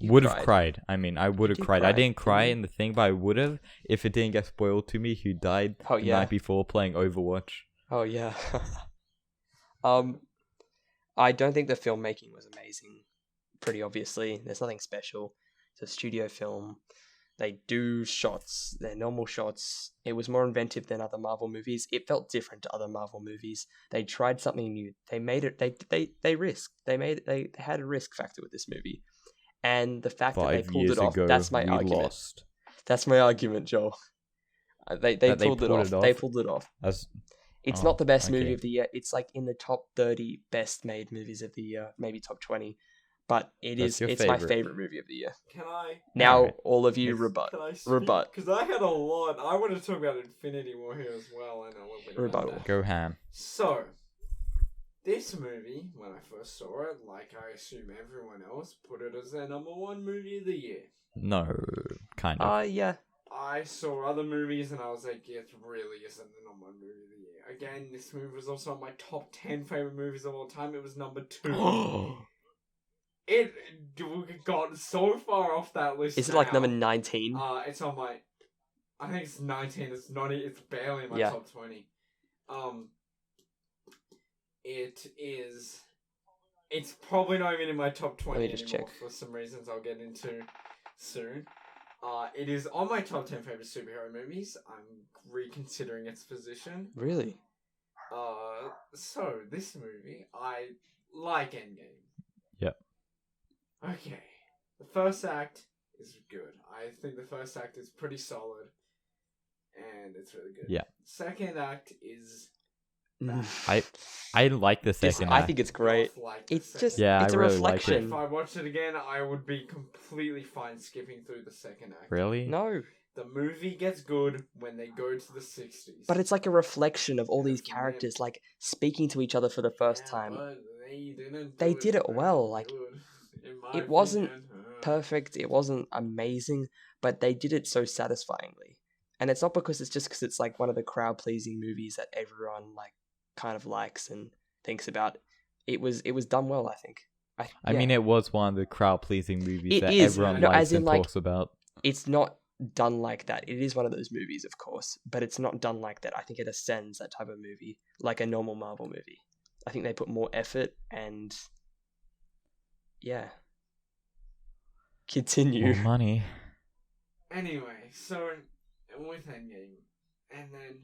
would have cried. cried. I mean, I would have did cried. cry, I didn't cry didn't in the thing, but I would have if it didn't get spoiled to me who died Oh, the yeah. night before playing Overwatch. Oh yeah. I don't think the filmmaking was amazing. Pretty obviously, there's nothing special. It's a studio film. They do shots. They're normal shots. It was more inventive than other Marvel movies. It felt different to other Marvel movies. They tried something new. They made it. They risked. They had a risk factor with this movie, and the fact that they 5 pulled years it off. ago, That's my we argument. lost. That's my argument, Joel. They pulled it off. They pulled it off. It's not the best movie of the year. It's like in the top 30 best made movies of the year, maybe top 20. But it's my favorite movie of the year. Can I? Now, Alright. all of you rebut. Can I speak? Rebut. Because I had a lot. I want to talk about Infinity War here as well. And a little bit about Rebuttal. that. Go ham. So, this movie, when I first saw it, like I assume everyone else, put it as their number one movie of the year. No, kind of. Yeah. I saw other movies and I was like, it really isn't the number one movie of the year. Again, this movie was also on my top 10 favorite movies of all time. It was number 2. It got so far off that list. Is it like number 19? It's on my. I think it's 19. It's not. It's barely in my Yeah. top 20. It is. It's probably not even in my top 20 Let me just anymore check. for some reasons I'll get into soon. It is on my top 10 favorite superhero movies. I'm reconsidering its position. Really? So this movie, I like Endgame. Yep. Okay. The first act is good. I think the first act is pretty solid. And it's really good. Yeah. Second act is I like the second I act. think it's great. It's just Yeah, it's I a really like reflection. If I watched it again, I would be completely fine skipping through the second act. Really? No, The movie gets good when they go to the 60s. but it's like a reflection of all these characters like speaking to each other for the first time. But they didn't. They do did it very well, like, good, in my it wasn't opinion. Perfect. It wasn't amazing, but they did it so satisfyingly. And it's not because it's like one of the crowd pleasing movies that everyone like kind of likes and thinks about. It was done well, I think. I mean, it was one of the crowd pleasing movies It that is. everyone No, likes as in, and like, talks about. it's not done like that. It is one of those movies, of course, but it's not done like that. I think it ascends that type of movie, like a normal Marvel movie. I think they put more effort and yeah. Continue. More money. Anyway, so with Endgame, and then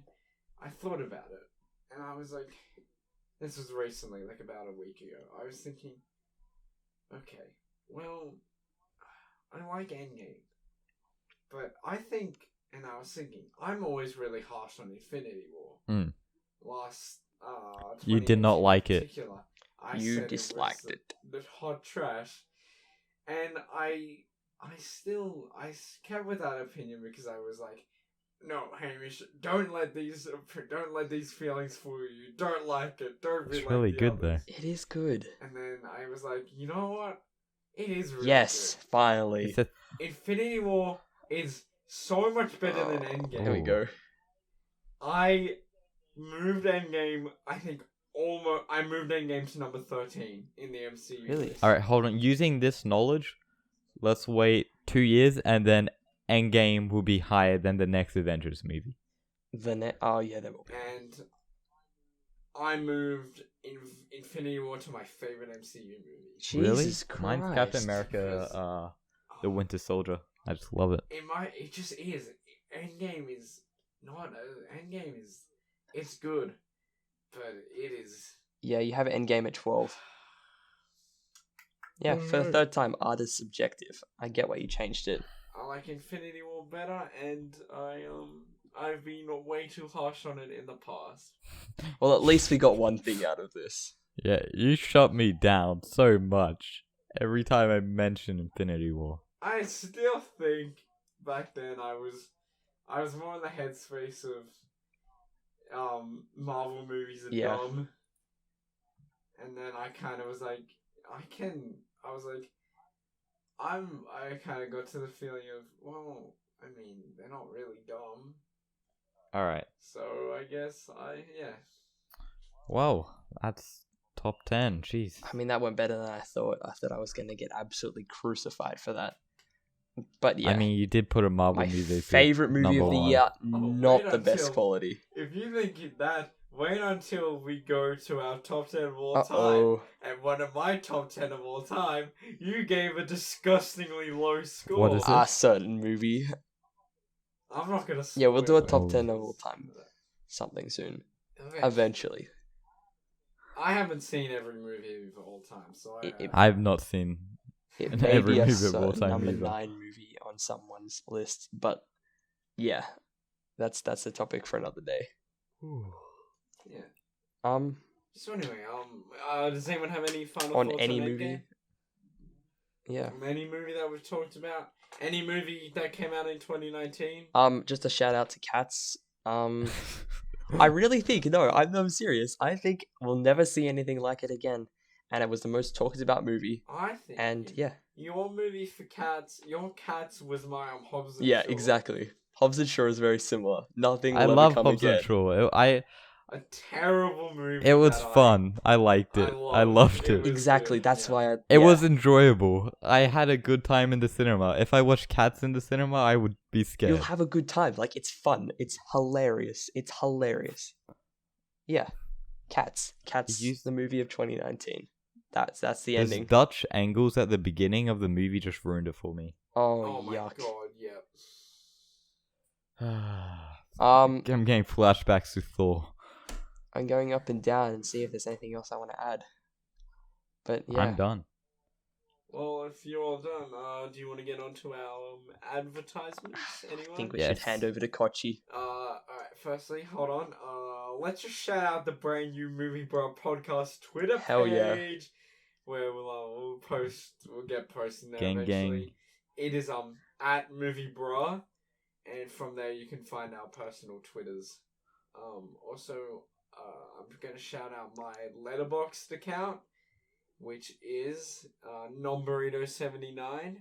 I thought about it, and I was like, this was recently, like about a week ago. I was thinking, okay, well, I like Endgame, but I think, and I was thinking, I'm always really harsh on Infinity War. Mm. Last, You did not 2018 in like it. particular, I You said disliked it. Was the hot trash, and I kept with that opinion because I was like, no, Hamish, don't let these feelings fool you. Don't like it. Don't be It's like really the good, though. others. It is good. And then I was like, you know what? It is really Yes, finally. It's a, good. Infinity War is so much better than Endgame. There we go. I moved Endgame. I think I moved Endgame to number 13 in the MCU. Really? list. Alright, hold on. Using this knowledge, let's wait 2 years and then Endgame will be higher than the next Avengers movie. Oh yeah, there will be. And I moved Infinity War to my favorite MCU movie. Jesus Christ. Mine's Captain America, the Winter Soldier. I just love it. It just is. Endgame is not. Endgame is. It's good, but it is. Yeah, you have Endgame at 12. Yeah, for the third time, art is subjective. I get why you changed it. I like Infinity War better, and I've been way too harsh on it in the past. Well, at least we got one thing out of this. Yeah, you shut me down so much every time I mention Infinity War. I still think back then I was more in the headspace of Marvel movies are Yeah. dumb, and then I kind of was like, I was like, I kind of got to the feeling of, well, I mean, they're not really dumb, All right. so I guess yeah. Whoa, that's top 10. Jeez. I mean, that went better than I thought. I thought I was going to get absolutely crucified for that. But yeah, I mean, you did put a Marvel my movie. favorite movie of the year, not wait the best until- quality. If you think that, wait until we go to our top 10 of all time. Uh-oh. And one of my top 10 of all time, you gave a disgustingly low score. What is it? A certain movie. I'm not gonna. Yeah, we'll do a spoil top Oh. 10 of all time. Something soon. it. Eventually. I haven't seen every movie of all time, so I've not seen. It And may every be a movie of all certain time number either. 9 movie on someone's list, but yeah, that's the topic for another day. Yeah. So anyway, does anyone have any final On thoughts any on movie? Endgame? Yeah. Any movie that we've talked about? Any movie that came out in 2019? Just a shout out to Cats. I really think I'm serious. I think we'll never see anything like it again, and it was the most talked about movie. I think. And yeah, Your movie for Cats, your Cats was my Hobbs and yeah, Shaw. exactly. Hobbs and Shaw is very similar. Nothing will I ever love come Hobbs again. and Shaw. A terrible movie. It was that fun. I liked it. I loved it. was Exactly. good, That's yeah. why It was enjoyable. I had a good time in the cinema. If I watched Cats in the cinema, I would be scared. You'll have a good time. Like, it's fun. It's hilarious. Yeah. Cats. Cats. You- The movie of 2019. That's the Those ending. Dutch angles at the beginning of the movie just ruined it for me. Oh Oh, my yuck. god, yeah. I'm getting flashbacks to Thor. I'm going up and down and see if there's anything else I want to add. But yeah. I'm done. Well, if you're all done, do you want to get on to our advertisements? Anyone? I think we Yes. should hand over to Kochi. Alright, firstly, hold on. Let's just shout out the brand new Movie Bro podcast Twitter Hell yeah. page. Where we'll get posting there Gang, eventually. gang. It is at Movie Bro, and from there you can find our personal Twitters. Also, I'm gonna shout out my Letterboxd account, which is Nomburrito79.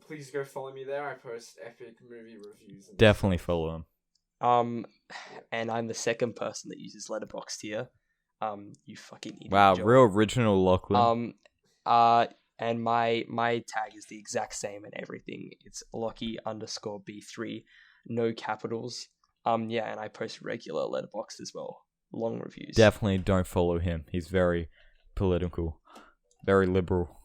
Please go follow me there. I post epic movie reviews. And Definitely follow him. And I'm the second person that uses Letterboxd here. You fucking idiot. Wow, Joel. real original Lachlan. And my tag is the exact same and everything. It's Lachie_B3, no capitals. Yeah, and I post regular Letterboxd as well. Long reviews. Definitely don't follow him. He's very political, very liberal.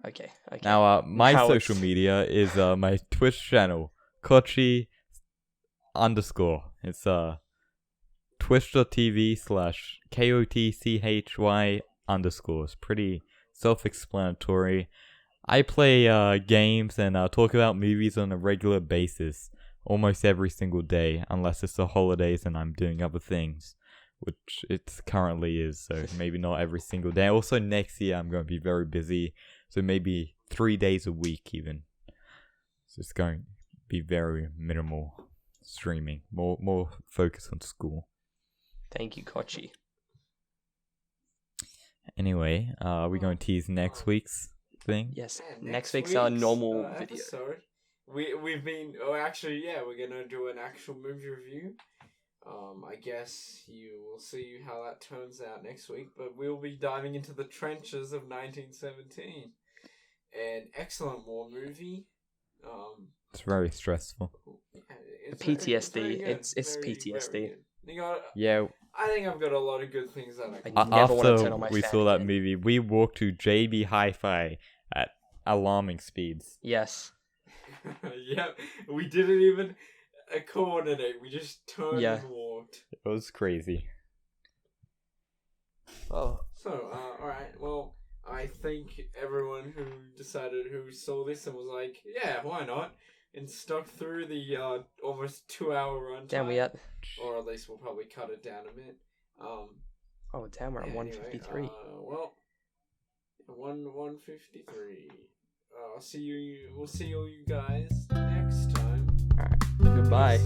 Okay. Now, my Now social it's- media is my Twitch channel, Kochi_. It's twitch.tv/KOTCHY_. It's pretty self-explanatory. I play games and talk about movies on a regular basis, almost every single day, unless it's the holidays and I'm doing other things, which it currently is, so maybe not every single day. Also, next year I'm going to be very busy, so maybe 3 days a week even. So it's going to be very minimal streaming, more focus on school. Thank you, Kochi. Anyway, are we going to tease next week's thing? Yes. Yeah, Next week's our normal video. episode. We've been actually we're gonna do an actual movie review. I guess you will see how that turns out next week, but we'll be diving into the trenches of 1917. An excellent war movie. It's very stressful. It's PTSD. very good. It's Very, PTSD. very good. Yeah, I think I've got a lot of good things that I can. I never wanna after turn on my we fan saw that again. movie, we walked to JB Hi-Fi at alarming speeds. Yes. Yeah, we didn't even coordinate. We just turned Yeah. and walked. It was crazy. Oh. So, alright, well, I think everyone who saw this and was like, yeah, why not? And stuck through the almost 2-hour runtime. Damn, we at. Or at least we'll probably cut it down a bit. Oh, damn, we're at Yeah, 153. Anyway, well, 153. We'll see you guys next time. All right. Goodbye.